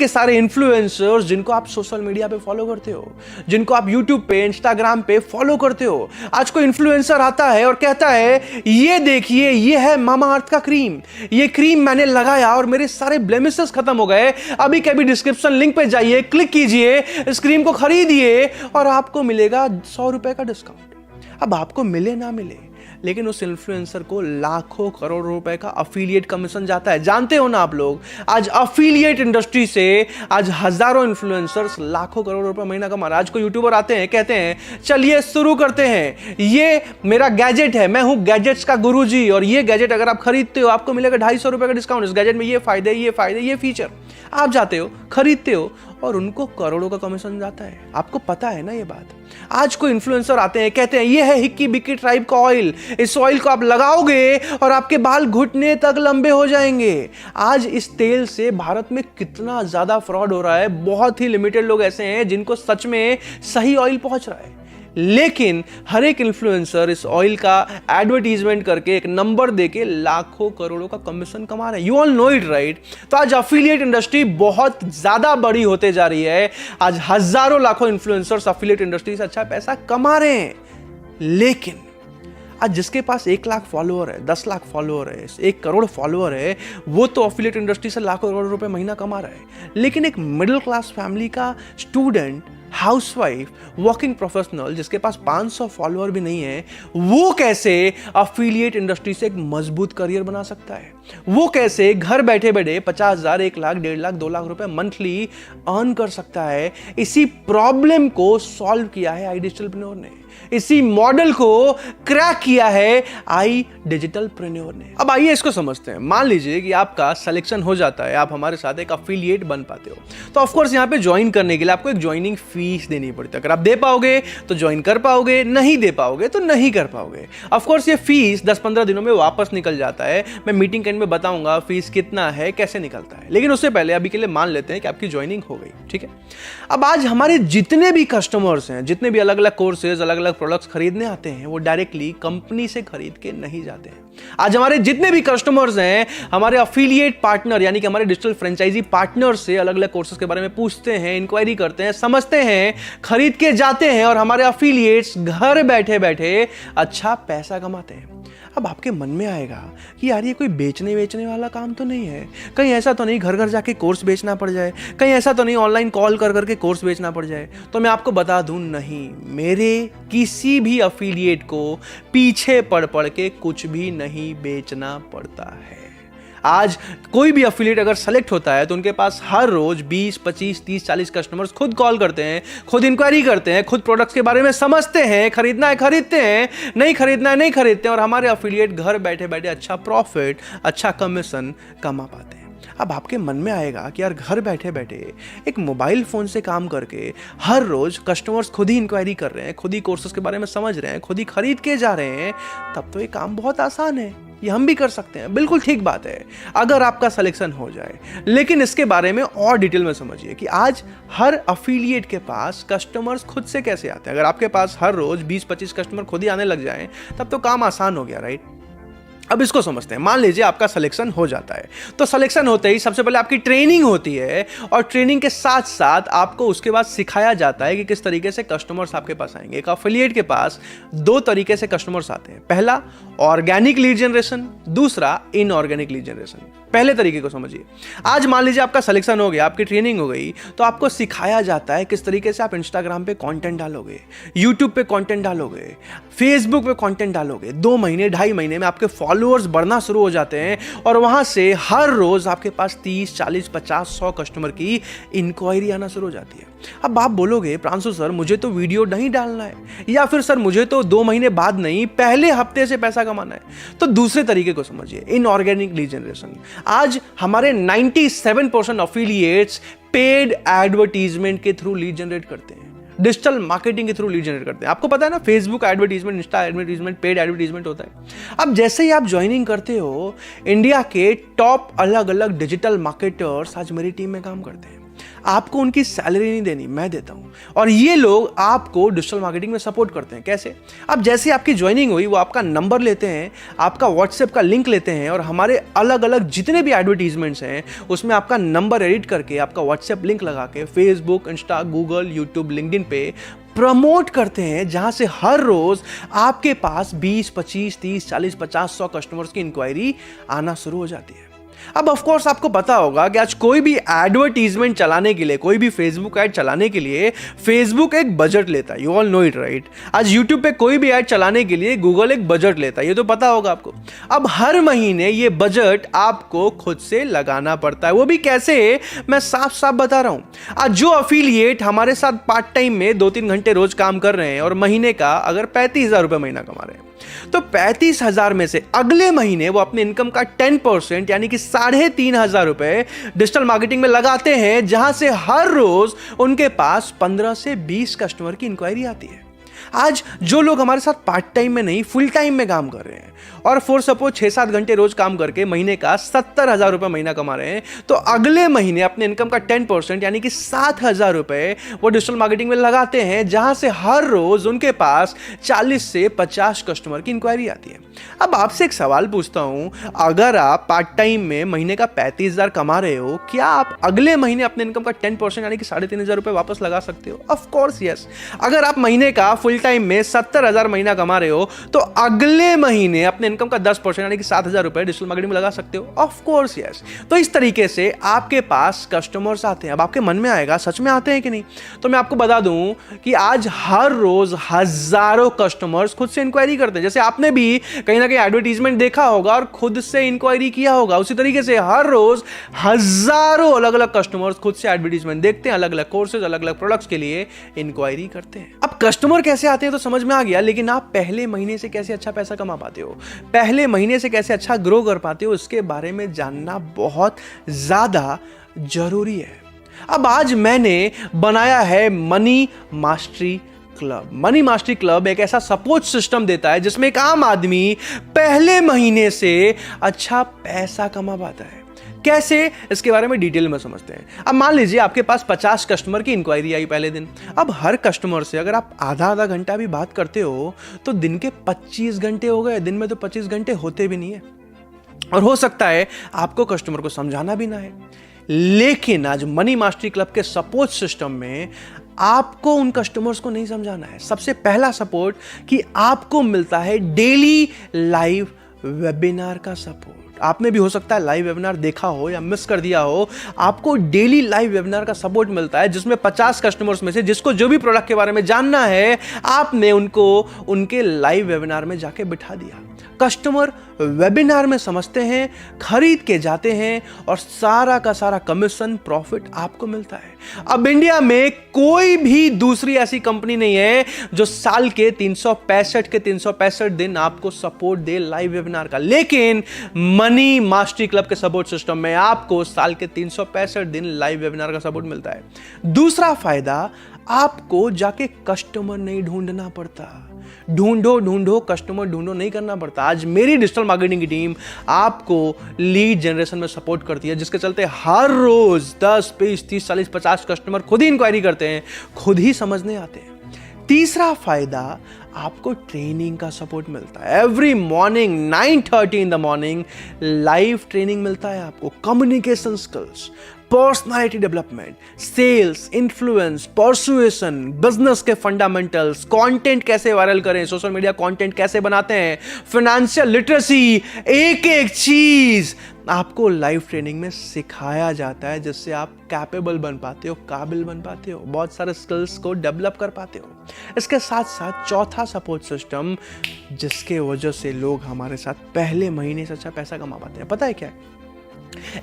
सारे इन्फ्लुएंसर्स जिनको आप सोशल मीडिया पे फॉलो करते हो, जिनको आप यूट्यूब पे, इंस्टाग्राम पे फॉलो करते हो। आज कोई इन्फ्लुएंसर आता है और कहता है ये देखिए ये है मामाअर्थ का क्रीम, ये क्रीम मैंने लगाया और मेरे सारे ब्लेमिसेस खत्म हो गए। अभी के अभी डिस्क्रिप्शन लिंक पे जाइए, क्लिक कीजिए, इस क्रीम को खरीदिए और आपको मिलेगा 100 रुपए का डिस्काउंट। अब आपको मिले ना मिले, लेकिन उस इन्फ्लुएंसर को लाखों करोड़ रुपए का अफिलिएट कमीशन जाता है। जानते हो ना आप लोग, आज अफिलिएट इंडस्ट्री से आज हजारों इन्फ्लुएंसर्स लाखों करोड़ रुपए महीना कमा रहे हैं। आज को यूट्यूबर आते हैं, कहते हैं चलिए शुरू करते हैं, ये मेरा गैजेट है, मैं हूं गैजेट्स का गुरुजी, और ये गैजेट अगर आप खरीदते हो आपको मिलेगा 250 रुपए का डिस्काउंट, इस गैजेट में ये फायदे, ये फीचर। आप जाते हो, खरीदते हो और उनको करोड़ों का कमीशन जाता है। आपको पता है ना ये बात। आज कोई इन्फ्लुएंसर आते हैं, कहते हैं ये है हिक्की बिक्की ट्राइब का ऑयल, इस ऑयल को आप लगाओगे और आपके बाल घुटने तक लंबे हो जाएंगे। आज इस तेल से भारत में कितना ज्यादा फ्रॉड हो रहा है। बहुत ही लिमिटेड लोग ऐसे हैं जिनको सच में सही ऑयल पहुंच रहा है, लेकिन हर एक इन्फ्लुएंसर इस ऑयल का एडवर्टीजमेंट करके एक नंबर देके लाखों करोड़ों का कमीशन कमा रहे हैं। You all know it right. तो आज अफिलिएट इंडस्ट्री बहुत ज्यादा बड़ी होते जा रही है। आज हजारों लाखों इन्फ्लुएंसर्स अफिलिएट इंडस्ट्री से अच्छा पैसा कमा रहे हैं। लेकिन आज जिसके पास 1 लाख फॉलोअर है, 10 लाख फॉलोअर है, 1 करोड़ फॉलोअर है, वो तो एफिलिएट इंडस्ट्री से लाखों करोड़ रुपए महीना कमा रहा है। लेकिन एक मिडिल क्लास फैमिली का स्टूडेंट, हाउसवाइफ, वर्किंग प्रोफेशनल जिसके पास 500 फॉलोअर भी नहीं है, वो कैसे एफिलिएट इंडस्ट्री से एक मजबूत करियर बना सकता है? वो कैसे घर बैठे बैठे 50,000, 1 लाख, 1.5 लाख, 2 लाख रुपए मंथली अर्न कर सकता है? इसी प्रॉब्लम को सॉल्व किया है आई डिजिटलप्रेन्योर ने। इसी मॉडल को क्रैक किया है आई डिजिटलप्रेन्योर ने। अब आइए इसको समझते हैं। मान लीजिए कि आपका सिलेक्शन हो जाता है, आप हमारे साथ एक एफिलिएट बन पाते हो, तो ऑफ कोर्स यहां पे ज्वाइन करने के लिए आपको एक ज्वाइनिंग फीस देनी पड़ती है। अगर आप दे पाओगे तो ज्वाइन कर पाओगे, नहीं दे पाओगे तो नहीं कर पाओगे। ऑफ कोर्स ये फीस 10-15 दिनों में वापस निकल जाता है। मैं मीटिंग के एंड में बताऊंगा फीस कितना है, कैसे निकलता है। लेकिन उससे पहले अभी के लिए मान लेते हैं कि आपकी ज्वाइनिंग हो गई, ठीक है। अब आज हमारे जितने भी कस्टमर्स हैं, जितने भी अलग अलग कोर्सेज, अलग अलग प्रोडक्ट्स खरीदने आते हैं, वो डायरेक्टली कंपनी से खरीद के नहीं जाते हैं। आज हमारे जितने भी कस्टमर्स हैं, हमारे एफिलिएट पार्टनर यानी कि हमारे डिजिटल फ्रेंचाइजी पार्टनर से अलग अलग कोर्सेज के बारे में पूछते हैं, इंक्वायरी करते हैं, समझते हैं, खरीद के जाते हैं और हमारे एफिलिएट्स घर बैठे बैठे अच्छा पैसा कमाते हैं। अब आपके मन में आएगा कि यार ये कोई बेचने वाला काम तो नहीं है, कहीं ऐसा तो नहीं घर घर जाके कोर्स बेचना पड़ जाए, कहीं ऐसा तो नहीं ऑनलाइन कॉल कर करके कोर्स बेचना पड़ जाए। तो मैं आपको बता दूं, नहीं, मेरे किसी भी एफिलिएट को पीछे पड़ पड़ के कुछ भी नहीं बेचना पड़ता है। आज कोई भी एफिलिएट अगर सेलेक्ट होता है तो उनके पास हर रोज 20, 25, 30, 40 कस्टमर्स खुद कॉल करते हैं, खुद इंक्वायरी करते हैं, खुद प्रोडक्ट्स के बारे में समझते हैं, खरीदना है खरीदते हैं, नहीं खरीदना है नहीं खरीदते हैं, और हमारे एफिलिएट घर बैठे बैठे अच्छा प्रॉफिट, अच्छा कमीशन कमा पाते हैं। अब आपके मन में आएगा कि यार घर बैठे बैठे एक मोबाइल फोन से काम करके हर रोज कस्टमर्स खुद ही इंक्वायरी कर रहे हैं, खुद ही कोर्सेज के बारे में समझ रहे हैं, खुद ही खरीद के जा रहे हैं, तब तो ये काम बहुत आसान है, ये हम भी कर सकते हैं। बिल्कुल ठीक बात है अगर आपका सिलेक्शन हो जाए। लेकिन इसके बारे में और डिटेल में समझिए कि आज हर एफिलिएट के पास कस्टमर्स खुद से कैसे आते हैं। अगर आपके पास हर रोज 20-25 कस्टमर खुद ही आने लग जाएं, तब तो काम आसान हो गया, राइट। अब इसको समझते हैं। मान लीजिए आपका सिलेक्शन हो जाता है, तो सिलेक्शन होते ही सबसे पहले आपकी ट्रेनिंग होती है, और ट्रेनिंग के साथ साथ आपको उसके बाद सिखाया जाता है कि किस तरीके से कस्टमर्स आपके पास आएंगे। एक एफिलिएट के पास 2 तरीके से कस्टमर्स आते हैं, पहला ऑर्गेनिक लीड जनरेशन, दूसरा इनऑर्गेनिक लीड जनरेशन। पहले तरीके को समझिए। आज मान लीजिए आपका सिलेक्शन हो गया, आपकी ट्रेनिंग हो गई, तो आपको सिखाया जाता है किस तरीके से आप इंस्टाग्राम पे कंटेंट डालोगे, यूट्यूब पे कंटेंट डालोगे, फेसबुक पे कंटेंट डालोगे। 2 महीने 2.5 महीने में आपके फॉलोअर्स बढ़ना शुरू हो जाते हैं, और वहां से हर रोज आपके पास 30, 40, 50, 100 कस्टमर की इंक्वायरी आना शुरू हो जाती है। अब आप बोलोगे प्रांशु सर मुझे तो वीडियो नहीं डालना है, या फिर सर मुझे तो 2 महीने बाद नहीं, पहले हफ्ते से पैसा कमाना है। तो दूसरे तरीके को समझिए, इनऑर्गेनिक लीड जनरेशन। आज हमारे 97% एफिलिएट्स पेड एडवर्टीजमेंट के थ्रू लीड जनरेट करते हैं, डिजिटल मार्केटिंग के थ्रू लीड जनरेट करते हैं। आपको पता है ना, Facebook advertisement, Insta advertisement, paid advertisement होता है। अब जैसे ही आप ज्वाइनिंग करते हो, इंडिया के टॉप अलग अलग डिजिटल मार्केटर्स आज मेरी टीम में काम करते हैं। आपको उनकी सैलरी नहीं देनी, मैं देता हूं, और ये लोग आपको डिजिटल मार्केटिंग में सपोर्ट करते हैं। कैसे? अब जैसे आपकी ज्वाइनिंग हुई, वो आपका नंबर लेते हैं, आपका व्हाट्सएप का लिंक लेते हैं, और हमारे अलग अलग जितने भी एडवर्टीजमेंट्स हैं उसमें आपका नंबर एडिट करके, आपका व्हाट्सएप लिंक लगा के Facebook, Insta, Google, YouTube, LinkedIn पे प्रमोट करते हैं, जहां से हर रोज आपके पास 20, 25, 30, 40, 50, 100 कस्टमर्स की इंक्वायरी आना शुरू हो जाती है। अब ऑफ कोर्स आपको पता होगा कि आज कोई भी एडवर्टीजमेंट चलाने के लिए, कोई भी फेसबुक ऐड चलाने के लिए फेसबुक एक बजट लेता है, you all know it, right. आज यूट्यूब पे कोई भी ऐड चलाने के लिए गूगल एक बजट लेता है, ये तो पता होगा आपको। अब हर महीने ये बजट आपको खुद से लगाना पड़ता है। वो भी कैसे, मैं साफ साफ बता रहा हूं। आज जो एफिलिएट हमारे साथ पार्ट टाइम में 2-3 घंटे रोज काम कर रहे हैं और महीने का अगर 35,000 रुपए महीना कमा रहे हैं, तो 35,000 में से अगले महीने वो अपने इनकम का 10% यानी कि 3,500 रुपए डिजिटल मार्केटिंग में लगाते हैं, जहां से हर रोज उनके पास 15 से 20 कस्टमर की इंक्वायरी आती है। आज जो लोग हमारे साथ पार्ट टाइम में नहीं, फुल टाइम में काम कर रहे हैं, और फॉर सपोज 6-7 घंटे रोज काम करके महीने का 70,000 रुपए महीना कमा रहे हैं, तो अगले महीने अपने इनकम का 10% यानी कि 7,000 रुपए वो डिजिटल मार्केटिंग में लगाते हैं, जहां से हर रोज उनके पास 40 से 50 कस्टमर की इंक्वायरी आती है। अब आपसे एक सवाल पूछता हूं, अगर आप पार्ट टाइम में महीने का 35,000 कमा रहे हो, क्या आप अगले महीने अपने इनकम का 10% यानी कि 3,500 रुपए वापस लगा सकते हो? Of course yes. अगर आप महीने का फुल फुल टाइम में 70,000 महीना कमा रहे हो तो अगले महीने अपने इनकम का 10% यानी कि 7,000 रुपए डिजिटल मार्केटिंग में लगा सकते हो। Of course yes. तो इस तरीके से आपके पास कस्टमर्स आते हैं। अब आपके मन में आएगा सच में आते हैं कि नहीं, तो मैं आपको बता दूं कि आज हर रोज हजारों कस्टमर्स खुद से इंक्वायरी करते हैं। जैसे आपने भी कहीं ना कहीं एडवर्टीजमेंट देखा होगा और खुद से इंक्वायरी किया होगा, उसी तरीके से हर रोज हजारों अलग अलग कस्टमर्स खुद से एडवर्टीजमेंट देखते हैं, अलग अलग कोर्सेज अलग अलग प्रोडक्ट्स के लिए इंक्वायरी करते हैं। अब कस्टमर कैसे आते हैं तो समझ में आ गया, लेकिन आप पहले महीने से कैसे अच्छा पैसा कमा पाते हो, पहले महीने से कैसे अच्छा ग्रो कर पाते हो, इसके बारे में जानना बहुत ज्यादा जरूरी है। अब आज मैंने बनाया है money mastery club. Money mastery club एक ऐसा सपोर्ट सिस्टम देता है जिसमें एक आम आदमी पहले महीने से अच्छा पैसा कमा पाता है। कैसे, इसके बारे में डिटेल में समझते हैं। अब मान लीजिए आपके पास 50 कस्टमर की इंक्वायरी आई पहले दिन। अब हर कस्टमर से अगर आप आधा आधा घंटा भी बात करते हो तो दिन के 25 घंटे हो गए। दिन में तो 25 घंटे होते भी नहीं है और हो सकता है आपको कस्टमर को समझाना भी ना है। लेकिन आज मनी मास्टरी क्लब के सपोर्ट सिस्टम में आपको उन कस्टमर्स को नहीं समझाना है। सबसे पहला सपोर्ट कि आपको मिलता है डेली लाइव वेबिनार का सपोर्ट। आपने भी हो सकता है लाइव वेबिनार देखा हो या मिस कर दिया हो। आपको डेली लाइव वेबिनार का सपोर्ट मिलता है जिसमें 50 कस्टमर्स में से जिसको जो भी प्रोडक्ट के बारे में जानना है आपने उनको उनके लाइव वेबिनार में जाके बिठा दिया। कस्टमर वेबिनार में समझते हैं, खरीद के जाते हैं और सारा का सारा कमीशन प्रॉफिट आपको मिलता है। अब इंडिया में कोई भी दूसरी ऐसी कंपनी नहीं है जो साल के 365 दिन आपको सपोर्ट दे लाइव वेबिनार का। लेकिन मनी मास्टरी क्लब के सपोर्ट सिस्टम में आपको साल के 365 दिन लाइव वेबिनार का सपोर्ट मिलता है। दूसरा फायदा, आपको जाके कस्टमर नहीं ढूंढना पड़ता। ढूंढो कस्टमर ढूंढो नहीं करना पड़ता। आज मेरी डिजिटल मार्केटिंग की टीम आपको लीड जनरेशन में सपोर्ट करती है, जिसके चलते हर रोज 10, 20, 30, 40, 50 कस्टमर खुद ही इंक्वायरी करते हैं, खुद ही समझने आते हैं। तीसरा फायदा, आपको ट्रेनिंग का सपोर्ट मिलता है। Every morning 9:30 in the morning live training मिलता है आपको। Communication skills, personality development, sales, influence, persuasion, business के फंडामेंटल्स, कंटेंट कैसे वायरल करें, सोशल मीडिया कंटेंट कैसे बनाते हैं, फाइनेंशियल लिटरेसी, एक एक चीज आपको लाइव ट्रेनिंग में सिखाया जाता है, जिससे आप कैपेबल बन पाते हो, काबिल बन पाते हो, बहुत सारे स्किल्स को डेवलप कर पाते हो। इसके साथ साथ चौथा सपोर्ट सिस्टम जिसके वजह से लोग हमारे साथ पहले महीने से अच्छा पैसा कमा पाते हैं, पता है क्या है?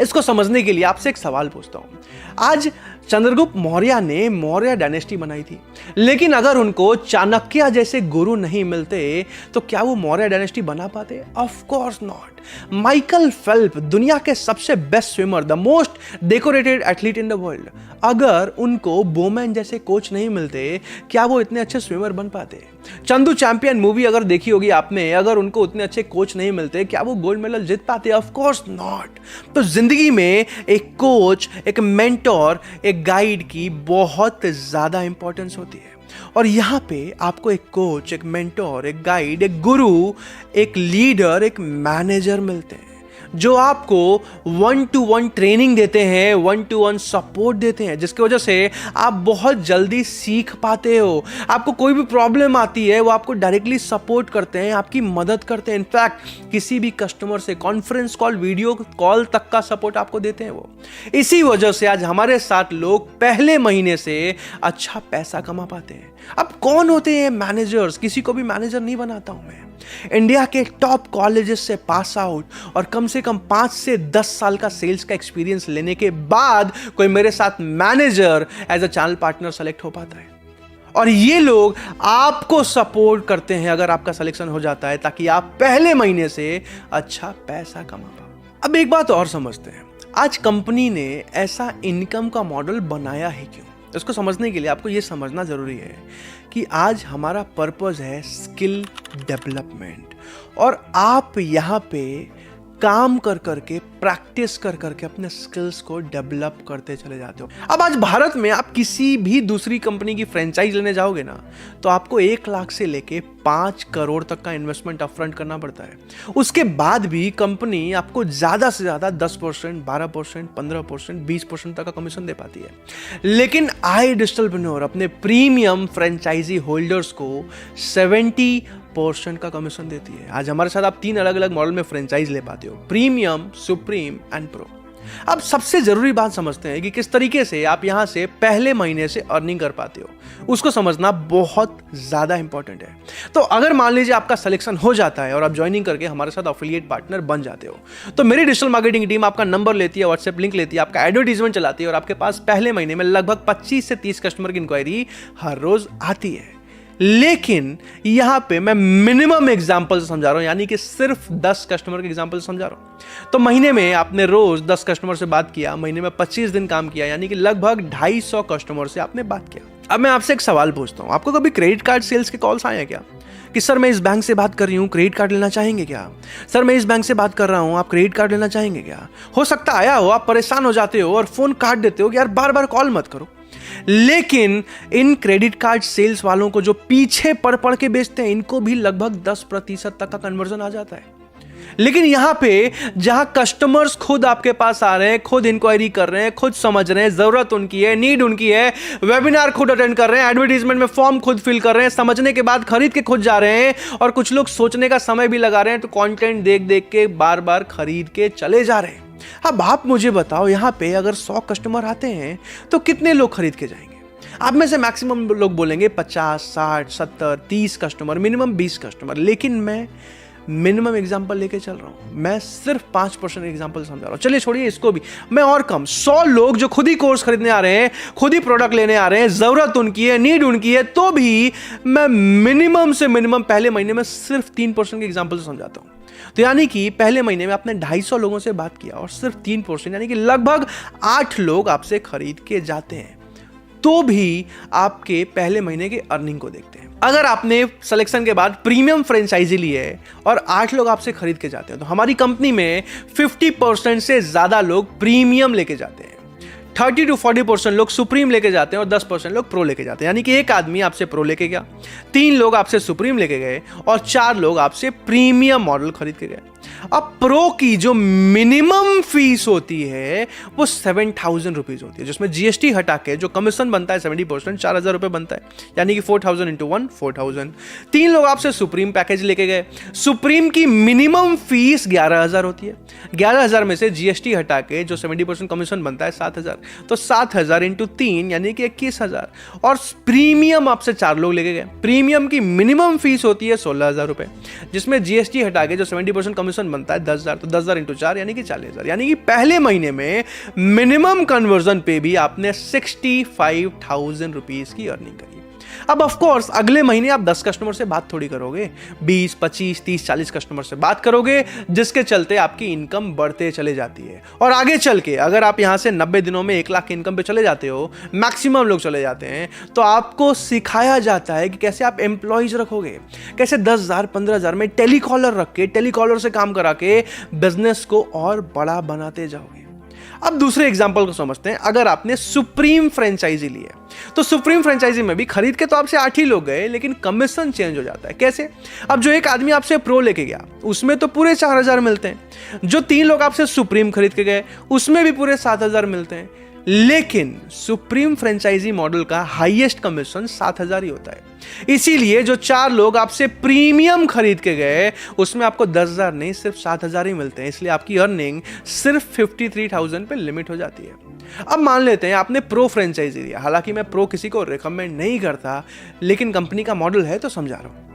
इसको समझने के लिए आपसे एक सवाल पूछता हूं। आज चंद्रगुप्त मौर्य ने मौर्य डायनेस्टी बनाई थी, लेकिन अगर उनको चाणक्य जैसे गुरु नहीं मिलते तो क्या वो मौर्य डायनेस्टी बना पाते? Of course not. माइकल फेल्प दुनिया के सबसे best swimmer, the most decorated athlete in the world, अगर उनको बोमैन जैसे कोच नहीं मिलते क्या वो इतने अच्छे स्विमर बन पाते? चंदू चैंपियन मूवी अगर देखी होगी आपने, अगर उनको उतने अच्छे कोच नहीं मिलते क्या वो गोल्ड मेडल जीत पाते? Of course not. तो जिंदगी में एक कोच, एक मेंटोर, एक गाइड की बहुत ज्यादा इंपॉर्टेंस होती है। और यहां पे आपको एक कोच, एक मेंटोर, एक गाइड, एक गुरु, एक लीडर, एक मैनेजर मिलते हैं जो आपको 1-to-1 ट्रेनिंग देते हैं, 1-to-1 सपोर्ट देते हैं, जिसकी वजह से आप बहुत जल्दी सीख पाते हो। आपको कोई भी प्रॉब्लम आती है वो आपको डायरेक्टली सपोर्ट करते हैं, आपकी मदद करते हैं। इनफैक्ट किसी भी कस्टमर से कॉन्फ्रेंस कॉल, वीडियो कॉल तक का सपोर्ट आपको देते हैं वो। इसी वजह से आज हमारे साथ लोग पहले महीने से अच्छा पैसा कमा पाते हैं। अब कौन होते हैं मैनेजर्स? किसी को भी मैनेजर नहीं बनाता हूं मैं। इंडिया के टॉप कॉलेजेस से पास आउट और कम से कम 5 से 10 साल का सेल्स का एक्सपीरियंस लेने के बाद कोई मेरे साथ manager as a channel partner select हो पाता है। और ये लोग आपको सपोर्ट करते हैं अगर आपका सिलेक्शन हो जाता है, ताकि आप पहले महीने से अच्छा पैसा कमा पाओ। अब एक बात और समझते हैं, आज कंपनी ने ऐसा इनकम का मॉडल बनाया है क्यों? इसको समझने के लिए आपको ये समझना जरूरी है कि आज हमारा पर्पस है स्किल डेवलपमेंट, और आप यहाँ पे काम कर करके, प्रैक्टिस कर करके अपने स्किल्स को डेवलप करते चले जाते हो। अब आज भारत में आप किसी भी दूसरी कंपनी की फ्रेंचाइज लेने जाओगे ना, तो आपको 1 लाख से लेके 5 करोड़ तक का इन्वेस्टमेंट अपफ्रंट करना पड़ता है। उसके बाद भी कंपनी आपको ज्यादा से ज्यादा 10%, 12%, 15%, 20% तक का कमीशन दे पाती है। लेकिन iDigitalpreneur अपने प्रीमियम फ्रेंचाइजी होल्डर्स को 70% का कमीशन देती है। आज हमारे साथ आप 3 अलग अलग मॉडल में फ्रेंचाइज ले पाते हो, प्रीमियम, सुप्रीम एंड प्रो। अब सबसे जरूरी बात समझते हैं कि किस तरीके से आप यहां से पहले महीने से अर्निंग कर पाते हो, उसको समझना बहुत ज्यादा इंपॉर्टेंट है। तो अगर मान लीजिए आपका सिलेक्शन हो जाता है और आप ज्वाइनिंग करके हमारे साथ एफिलिएट पार्टनर बन जाते हो, तो मेरी डिजिटल मार्केटिंग टीम आपका नंबर लेती है, व्हाट्सएप लिंक लेती है, आपका एडवर्टीजमेंट चलाती है और आपके पास पहले महीने में लगभग 25 से 30 कस्टमर की इंक्वायरी हर रोज आती है। लेकिन यहां पे मैं मिनिमम एग्जांपल समझा रहा हूं, यानी कि सिर्फ 10 कस्टमर के एग्जांपल समझा रहा हूं। तो महीने में आपने रोज 10 कस्टमर से बात किया, महीने में 25 दिन काम किया, यानी कि लगभग 250 कस्टमर से आपने बात किया। अब मैं आपसे एक सवाल पूछता हूं, आपको कभी क्रेडिट कार्ड सेल्स के कॉल्स आए हैं क्या? कि सर मैं इस बैंक से बात कर रही हूं, क्रेडिट कार्ड लेना चाहेंगे क्या? सर मैं इस बैंक से बात कर रहा हूं, आप क्रेडिट कार्ड लेना चाहेंगे क्या? हो सकता आया हो, आप परेशान हो जाते हो और फोन काट देते हो कि यार बार बार कॉल मत करो। लेकिन इन क्रेडिट कार्ड सेल्स वालों को जो पीछे पढ़ पढ़ के बेचते हैं, इनको भी लगभग 10% तक का कन्वर्जन आ जाता है। लेकिन यहां पे जहां कस्टमर्स खुद आपके पास आ रहे हैं, खुद इंक्वायरी कर रहे हैं, खुद समझ रहे हैं, जरूरत उनकी है, नीड उनकी है, वेबिनार खुद अटेंड कर रहे हैं, एडवर्टीजमेंट में फॉर्म खुद फिल कर रहे हैं, समझने के बाद खरीद के खुद जा रहे हैं, और कुछ लोग सोचने का समय भी लगा रहे हैं, तो कंटेंट देख देख के बार बार खरीद के चले जा रहे हैं। अब आप मुझे बताओ, यहां पे अगर 100 कस्टमर आते हैं तो कितने लोग खरीद के जाएंगे? आप में से मैक्सिमम लोग बोलेंगे 50, 60, 70, 30 कस्टमर, मिनिमम 20 कस्टमर। लेकिन मैं मिनिमम एग्जांपल लेके चल रहा हूं, मैं सिर्फ 5% एग्जांपल समझा रहा हूं। चलिए छोड़िए इसको भी, मैं और कम 100 लोग जो खुद ही कोर्स खरीदने आ रहे हैं, खुद ही प्रोडक्ट लेने आ रहे हैं, जरूरत उनकी है, नीड उनकी है, तो भी मैं मिनिमम से मिनिमम पहले महीने में सिर्फ 3% के एग्जांपल समझाता हूं। तो यानी कि पहले महीने में आपने 250 लोगों से बात किया और सिर्फ 3%, यानी कि लगभग 8 लोग आपसे खरीद के जाते हैं, तो भी आपके पहले महीने के अर्निंग को देखते हैं। अगर आपने सिलेक्शन के बाद प्रीमियम फ्रेंचाइजी ली है और 8 लोग आपसे खरीद के जाते हैं, तो हमारी कंपनी में 50% से ज्यादा लोग प्रीमियम लेके जाते हैं, 30 to 40% लोग सुप्रीम लेके जाते हैं और 10% लोग प्रो लेके जाते हैं। यानी कि एक आदमी आपसे प्रो लेके गया, 3 लोग आपसे सुप्रीम लेके गए और 4 लोग आपसे प्रीमियम मॉडल खरीद के गए। अब प्रो की जो मिनिमम फीस होती है वो 7,000 रुपीज होती है, जिसमें जीएसटी हटा के जो कमीशन बनता है 70%, 4,000 रुपए बनता है, यानी कि 4,000 इंटू 1, 4,000। 3 लोग आपसे सुप्रीम पैकेज लेके गए, सुप्रीम की मिनिमम फीस 11,000 होती है, 11,000 में से जीएसटी हटा के जो 70% कमीशन बनता है 7,000, तो 7,000 इंटू 3 यानी कि 21,000। और प्रीमियम आपसे 4 लोग लेके गए, प्रीमियम की मिनिमम फीस होती है 16,000 रुपए, जिसमें जीएसटी हटा के जो 70% कमीशन बनता है 10,000, तो 10,000 इंटू 4 यानी कि 40,000। यानी कि पहले महीने में मिनिमम कन्वर्जन पे भी आपने 65,000 रुपीज की अर्निंग करी। अब ऑफ कोर्स अगले महीने आप 10 कस्टमर से बात थोड़ी करोगे, 20, 25, 30, 40 कस्टमर से बात करोगे, जिसके चलते आपकी इनकम बढ़ते चले जाती है। और आगे चल के अगर आप यहां से 90 दिनों में 1 लाख की इनकम पे चले जाते हो, मैक्सिमम लोग चले जाते हैं, तो आपको सिखाया जाता है कि कैसे आप एम्प्लॉइज रखोगे, कैसे 10,000, 15,000 में टेलीकॉलर रख के, टेलीकॉलर से काम करा के बिजनेस को और बड़ा बनाते जाओगे। अब दूसरे एग्जांपल को समझते हैं। अगर आपने सुप्रीम फ्रेंचाइजी ली है, तो सुप्रीम फ्रेंचाइजी में भी खरीद के तो आपसे 8 ही लोग गए, लेकिन कमीशन चेंज हो जाता है। कैसे? अब जो एक आदमी आपसे प्रो लेके गया उसमें तो पूरे 4,000 मिलते हैं, जो 3 लोग आपसे सुप्रीम खरीद के गए उसमें भी पूरे 7,000 मिलते हैं, लेकिन सुप्रीम फ्रेंचाइजी मॉडल का हाईएस्ट कमीशन 7,000 ही होता है। इसीलिए जो 4 लोग आपसे प्रीमियम खरीद के गए उसमें आपको 10,000 नहीं, सिर्फ 7,000 ही मिलते हैं, इसलिए आपकी अर्निंग सिर्फ 53,000 पे लिमिट हो जाती है। अब मान लेते हैं आपने प्रो फ्रेंचाइजी लिया, हालांकि मैं प्रो किसी को रिकमेंड नहीं करता, लेकिन कंपनी का मॉडल है तो समझा रहा हूं।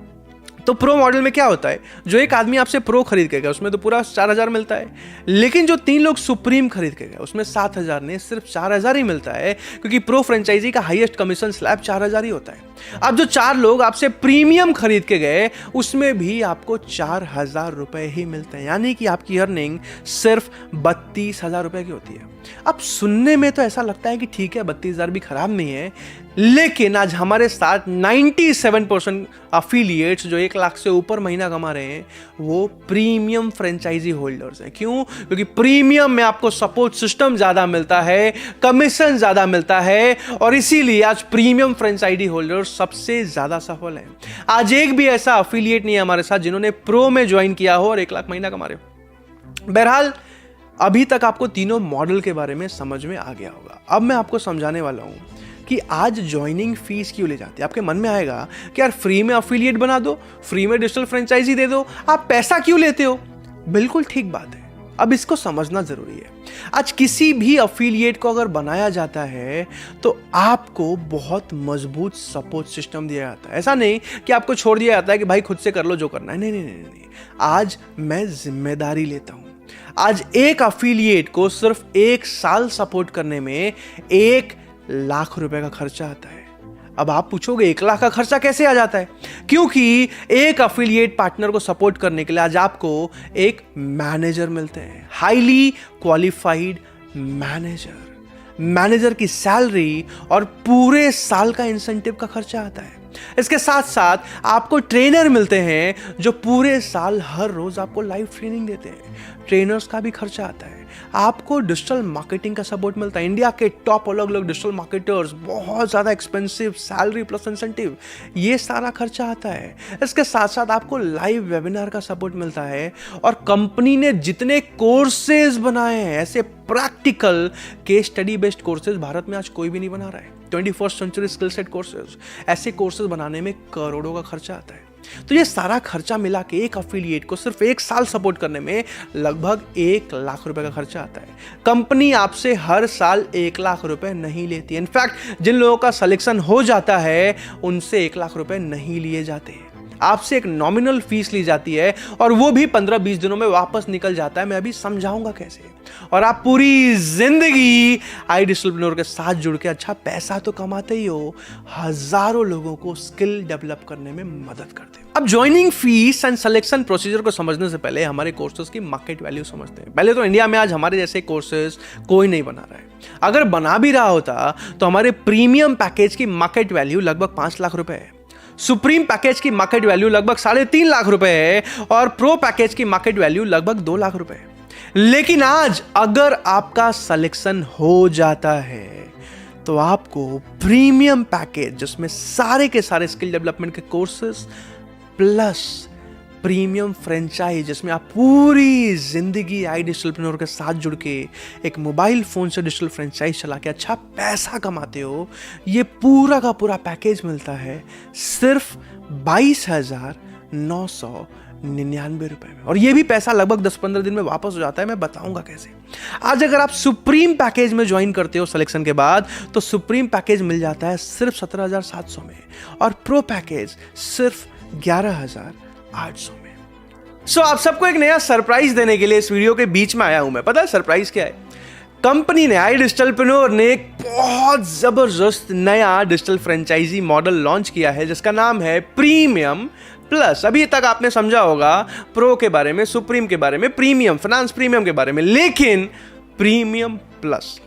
तो प्रो मॉडल में क्या होता है, जो एक आदमी आपसे प्रो खरीद के गया उसमें तो पूरा 4,000 मिलता है, लेकिन जो 3 लोग सुप्रीम खरीद के गए उसमें 7,000 नहीं, सिर्फ 4,000 ही मिलता है, क्योंकि प्रो फ्रेंचाइजी का हाईएस्ट कमीशन स्लैब 4,000 ही होता है। अब जो 4 लोग आपसे प्रीमियम खरीद के गए उसमें भी आपको 4,000 रुपए ही मिलते हैं, यानी कि आपकी अर्निंग सिर्फ 32,000 रुपए की होती है। अब सुनने में तो ऐसा लगता है कि ठीक है 32,000 भी खराब नहीं है, लेकिन आज हमारे साथ 97% अफिलिएट्स जो 1 लाख से ऊपर महीना कमा रहे हैं वो प्रीमियम फ्रेंचाइजी होल्डर्स हैं। क्यों? क्योंकि प्रीमियम में आपको सपोर्ट सिस्टम ज्यादा मिलता है, कमीशन ज्यादा मिलता है, और इसीलिए आज प्रीमियम फ्रेंचाइजी होल्डर्स सबसे ज्यादा सफल हैं। आज एक भी ऐसा अफिलिएट नहीं है हमारे साथ जिन्होंने प्रो में ज्वाइन किया हो और 1 लाख महीना कमा रहे हो। बहरहाल अभी तक आपको तीनों मॉडल के बारे में समझ में आ गया होगा। अब मैं आपको समझाने वाला हूं कि आज ज्वाइनिंग फीस क्यों ले जाते हैं। आपके मन में आएगा कि यार फ्री में अफिलिएट बना दो, फ्री में डिजिटल फ्रेंचाइजी दे दो, आप पैसा क्यों लेते हो? बिल्कुल ठीक बात है, अब इसको समझना जरूरी है। आज किसी भी अफिलिएट को अगर बनाया जाता है तो आपको बहुत मजबूत सपोर्ट सिस्टम दिया जाता है। ऐसा नहीं कि आपको छोड़ दिया जाता है कि भाई खुद से कर लो जो करना है। नहीं नहीं नहीं नहीं, आज मैं जिम्मेदारी लेता हूं। आज एक अफिलिएट को सिर्फ 1 साल सपोर्ट करने में 1 लाख रुपए का खर्चा आता है। अब आप पूछोगे 1 लाख का खर्चा कैसे आ जाता है? क्योंकि एक अफिलिएट पार्टनर को सपोर्ट करने के लिए आज आपको एक मैनेजर मिलते हैं, हाईली क्वालिफाइड मैनेजर की सैलरी और पूरे साल का इंसेंटिव का खर्चा आता है। इसके साथ साथ आपको ट्रेनर मिलते हैं जो पूरे साल हर रोज आपको लाइव ट्रेनिंग देते हैं। ट्रेनर्स का भी खर्चा आता है। आपको डिजिटल मार्केटिंग का सपोर्ट मिलता है। इंडिया के टॉप अलग अलग डिजिटल मार्केटर्स, बहुत ज़्यादा एक्सपेंसिव सैलरी प्लस इंसेंटिव, ये सारा खर्चा आता है। इसके साथ साथ आपको लाइव वेबिनार का सपोर्ट मिलता है, और कंपनी ने जितने कोर्सेज बनाए हैं, ऐसे practical case study based courses Bharat में आज कोई भी नहीं बना रहा है। 21st century skill set courses, ऐसे कोर्सेज बनाने में करोड़ों का खर्चा आता है। तो ये सारा खर्चा मिला के एक अफिलिएट को सिर्फ 1 साल सपोर्ट करने में लगभग 1 लाख रुपए का खर्चा आता है। कंपनी आपसे हर साल 1 लाख रुपए नहीं लेती। इनफैक्ट जिन लोगों का सिलेक्शन हो जाता है उनसे 1 लाख रुपए नहीं लिए जाते। आपसे एक नॉमिनल फीस ली जाती है और वो भी 15-20 दिनों में वापस निकल जाता है। मैं अभी समझाऊंगा कैसे। और आप पूरी जिंदगी iDigitalpreneur के साथ जुड़ के अच्छा पैसा तो कमाते ही हो, हजारों लोगों को स्किल डेवलप करने में मदद करते हो। अब joining fees and selection procedure को समझने से पहले हमारे कोर्सेज की मार्केट वैल्यू समझते हैं। पहले तो इंडिया में आज हमारे जैसे कोर्सेज कोई नहीं बना रहा है। अगर बना भी रहा होता तो हमारे प्रीमियम पैकेज की मार्केट वैल्यू लगभग 5 लाख रुपए है, सुप्रीम पैकेज की मार्केट वैल्यू लगभग 3.5 लाख रुपए है, और प्रो पैकेज की मार्केट वैल्यू लगभग 2 लाख रुपए है। लेकिन आज अगर आपका सिलेक्शन हो जाता है तो आपको प्रीमियम पैकेज जिसमें सारे के सारे स्किल डेवलपमेंट के कोर्सेज प्लस प्रीमियम फ्रेंचाइज जिसमें आप पूरी जिंदगी iDigitalpreneur के साथ जुड़ के एक मोबाइल फोन से डिजिटल फ्रेंचाइज चला के अच्छा पैसा कमाते हो, ये पूरा का पूरा पैकेज मिलता है सिर्फ 22,999 रुपए में। और ये भी पैसा लगभग 10-15 दिन में वापस हो जाता है। मैं बताऊंगा कैसे। आज अगर आप सुप्रीम पैकेज में ज्वाइन करते हो सिलेक्शन के बाद तो सुप्रीम पैकेज मिल जाता है सिर्फ 17,700 में, और प्रो पैकेज सिर्फ 11,800 में। सो आप सबको एक नया सरप्राइज देने के लिए इस वीडियो के बीच में आया हूं मैं। पता है सरप्राइज क्या है? कंपनी ने iDigitalpreneur ने एक बहुत जबरदस्त नया डिजिटल फ्रेंचाइजी मॉडल लॉन्च किया है जिसका नाम है प्रीमियम प्लस। अभी तक आपने समझा होगा प्रो के बारे में, सुप्रीम के बारे में, प्रीमियम, फाइनेंस प्रीमियम के बारे में, लेकिन premium plus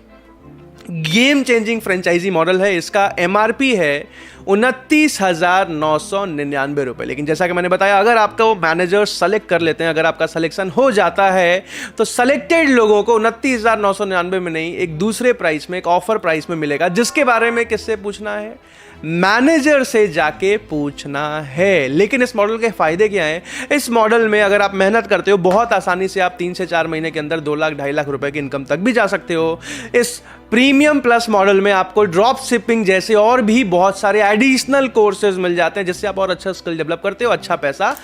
game changing franchise model है। इसका MRP है 29,999 रुपए। लेकिन जैसा कि मैंने बताया, अगर आपका वो मैनेजर सेलेक्ट कर लेते हैं, अगर आपका सिलेक्शन हो जाता है तो सेलेक्टेड लोगों को 29,999 में नहीं, एक दूसरे प्राइस में, एक ऑफर प्राइस में मिलेगा, जिसके बारे में किससे पूछना है? मैनेजर से जाके पूछना है। लेकिन इस मॉडल के फायदे क्या हैं? इस मॉडल में अगर आप मेहनत करते हो बहुत आसानी से आप 3 से 4 महीने के अंदर 2 लाख 2.5 लाख रुपए की इनकम तक भी जा सकते हो। इस प्रीमियम प्लस मॉडल में आपको ड्रॉप शिपिंग जैसे और भी बहुत सारे एडिशनल कोर्सेज मिल जाते हैं जिससे आप और अच्छा स्किल डेवलप करते हो, अच्छा पैसा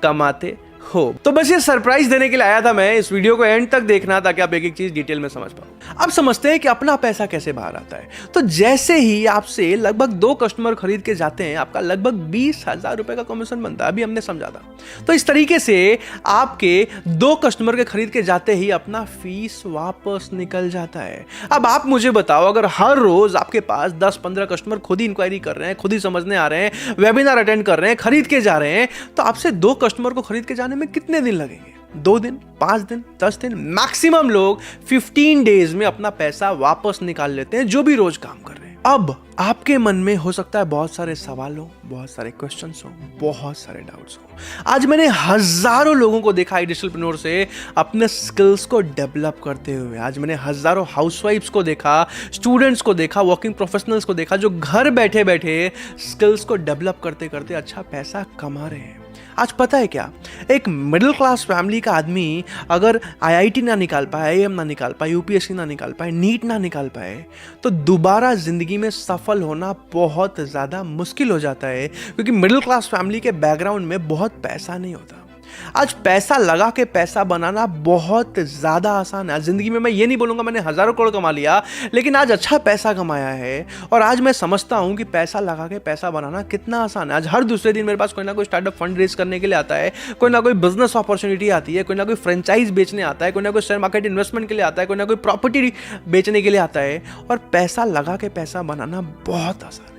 कमाते हो। तो बस ये सरप्राइज देने के लिए आया था मैं। इस वीडियो को एंड तक देखना ताकि आप एक एक चीज डिटेल में समझ पाओ। अब समझते हैं कि अपना पैसा कैसे बाहर आता है। तो जैसे ही आपसे लगभग 2 कस्टमर खरीद के जाते हैं, आपका लगभग 20,000 रुपए का कमीशन बनता है। अभी हमने समझा था। तो इस तरीके से आपके 2 कस्टमर के खरीद के जाते ही अपना फीस वापस निकल जाता है। अब आप मुझे बताओ, अगर हर रोज आपके पास 10-15 कस्टमर खुद ही इंक्वायरी कर रहे हैं, खुद ही समझने आ रहे हैं, वेबिनार अटेंड कर रहे हैं, खरीद के जा रहे हैं, तो आपसे 2 कस्टमर को खरीद के जाने में कितने दिन लगेंगे? 2 दिन, 5 दिन, 10 दिन, मैक्सिमम लोग 15 डेज में अपना पैसा वापस निकाल लेते हैं, जो भी रोज काम कर रहे हैं। अब आपके मन में हो सकता है बहुत सारे सवाल हो, बहुत सारे क्वेश्चंस हो, बहुत सारे डाउट्स हो। आज मैंने हजारों लोगों को देखा डिजिटलप्रेन्योर से अपने स्किल्स को डेवलप करते हुए। आज मैंने हजारों हाउसवाइफ्स को देखा, स्टूडेंट्स को देखा, वर्किंग प्रोफेशनल्स को देखा, जो घर बैठे बैठे स्किल्स को डेवलप करते करते अच्छा पैसा कमा रहे हैं। आज पता है क्या, एक मिडिल क्लास फैमिली का आदमी अगर आईआईटी ना निकाल पाए, आईआईएम ना निकाल पाए, यूपीएससी ना निकाल पाए, नीट ना निकाल पाए, तो दोबारा जिंदगी में सफल होना बहुत ज़्यादा मुश्किल हो जाता है, क्योंकि मिडिल क्लास फैमिली के बैकग्राउंड में बहुत पैसा नहीं होता। आज पैसा लगा के पैसा बनाना बहुत ज़्यादा आसान है। आज ज़िंदगी में मैं ये नहीं बोलूँगा मैंने हज़ारों करोड़ कमा लिया, लेकिन आज अच्छा पैसा कमाया है। और आज मैं समझता हूँ कि पैसा लगा के पैसा बनाना कितना आसान है। आज हर दूसरे दिन मेरे पास कोई ना कोई स्टार्टअप फंड रेज करने के लिए आता है, कोई ना कोई बिजनेस अपॉर्चुनिटी आती है, कोई ना कोई फ्रेंचाइज बेचने आता है, कोई ना कोई शेयर मार्केट इन्वेस्टमेंट के लिए आता है, कोई ना कोई प्रॉपर्टी बेचने के लिए आता है। और पैसा लगा के पैसा बनाना बहुत आसान है।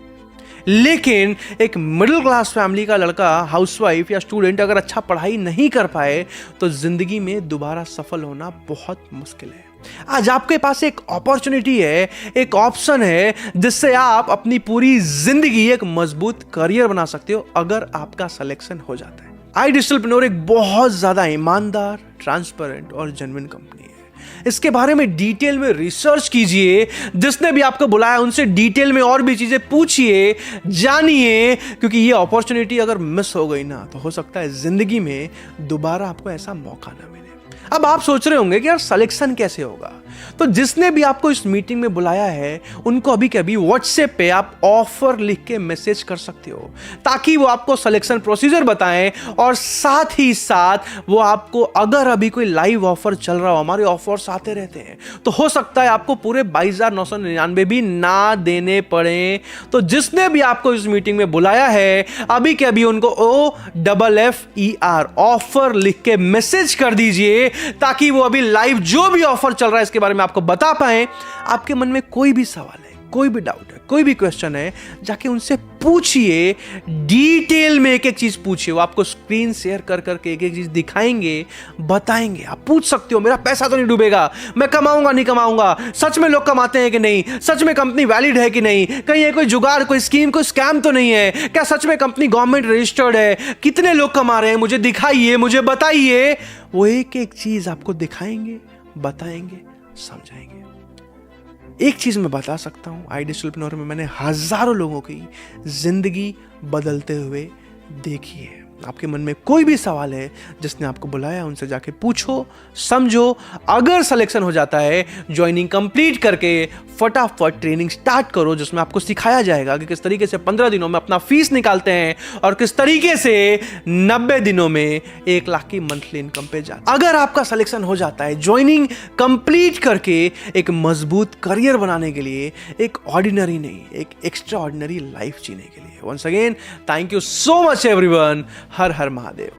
लेकिन एक मिडिल क्लास फैमिली का लड़का, हाउसवाइफ या स्टूडेंट अगर अच्छा पढ़ाई नहीं कर पाए, तो जिंदगी में दोबारा सफल होना बहुत मुश्किल है। आज आपके पास एक अपॉर्चुनिटी है, एक ऑप्शन है, जिससे आप अपनी पूरी जिंदगी एक मजबूत करियर बना सकते हो, अगर आपका सिलेक्शन हो जाता है। डिजिटलप्रेन्योर एक बहुत ज्यादा ईमानदार, ट्रांसपेरेंट और जेन्युइन कंपनी है। इसके बारे में डिटेल में रिसर्च कीजिए। जिसने भी आपको बुलाया उनसे डिटेल में और भी चीजें पूछिए, जानिए, क्योंकि ये अपॉर्चुनिटी अगर मिस हो गई ना, तो हो सकता है जिंदगी में दोबारा आपको ऐसा मौका ना मिले। अब आप सोच रहे होंगे कि यार सिलेक्शन कैसे होगा? तो जिसने भी आपको इस मीटिंग में बुलाया है, उनको अभी के अभी व्हाट्सएप पे आप ऑफर लिख के मैसेज कर सकते हो, ताकि वो आपको सिलेक्शन प्रोसीजर बताएं, और साथ ही साथ वो आपको, अगर अभी कोई लाइव ऑफर चल रहा हो, हमारे ऑफर्स आते रहते हैं, तो हो सकता है आपको पूरे 22,999 भी ना देने पड़े। तो जिसने भी आपको इस मीटिंग में बुलाया है, अभी के अभी उनको OFFER ऑफर लिख के मैसेज कर दीजिए, ताकि वो अभी लाइव जो भी ऑफर चल रहा है इसके बारे में आपको बता पाए। आपके मन में कोई भी सवाल है, कोई भी डाउट है, कोई भी क्वेश्चन है, जाके उनसे पूछिए, डिटेल में एक एक चीज पूछिए। वो आपको स्क्रीन शेयर कर करके एक एक चीज दिखाएंगे, बताएंगे। आप पूछ सकते हो, मेरा पैसा तो नहीं डूबेगा, मैं कमाऊंगा नहीं कमाऊंगा, सच में लोग कमाते हैं कि नहीं, सच में कंपनी वैलिड है कि नहीं, कहीं ये कोई जुगाड़, कोई स्कीम, कोई स्कैम तो नहीं है क्या, सच में कंपनी गवर्नमेंट रजिस्टर्ड है, कितने लोग कमा रहे हैं, मुझे दिखाइए, मुझे बताइए। वो एक एक चीज आपको दिखाएंगे, बताएंगे, समझाएंगे। एक चीज मैं बता सकता हूं, डिजिटलप्रेन्योर में मैंने हजारों लोगों की जिंदगी बदलते हुए देखी है। आपके मन में कोई भी सवाल है, जिसने आपको बुलाया उनसे जाके पूछो, समझो। अगर सिलेक्शन हो जाता है, ज्वाइनिंग कंप्लीट करके फटाफट ट्रेनिंग स्टार्ट करो, जिसमें आपको सिखाया जाएगा कि किस तरीके से 15 दिनों में अपना फीस निकालते हैं, और किस तरीके से 90 दिनों में 1 लाख की मंथली इनकम पे जाते हैं। अगर आपका सिलेक्शन हो जाता है, ज्वाइनिंग कंप्लीट करके एक मजबूत करियर बनाने के लिए, एक ऑर्डिनरी नहीं, एक एक्स्ट्रा ऑर्डिनरी लाइफ जीने के लिए। Once again, thank you so much everyone. Har Har Mahadev.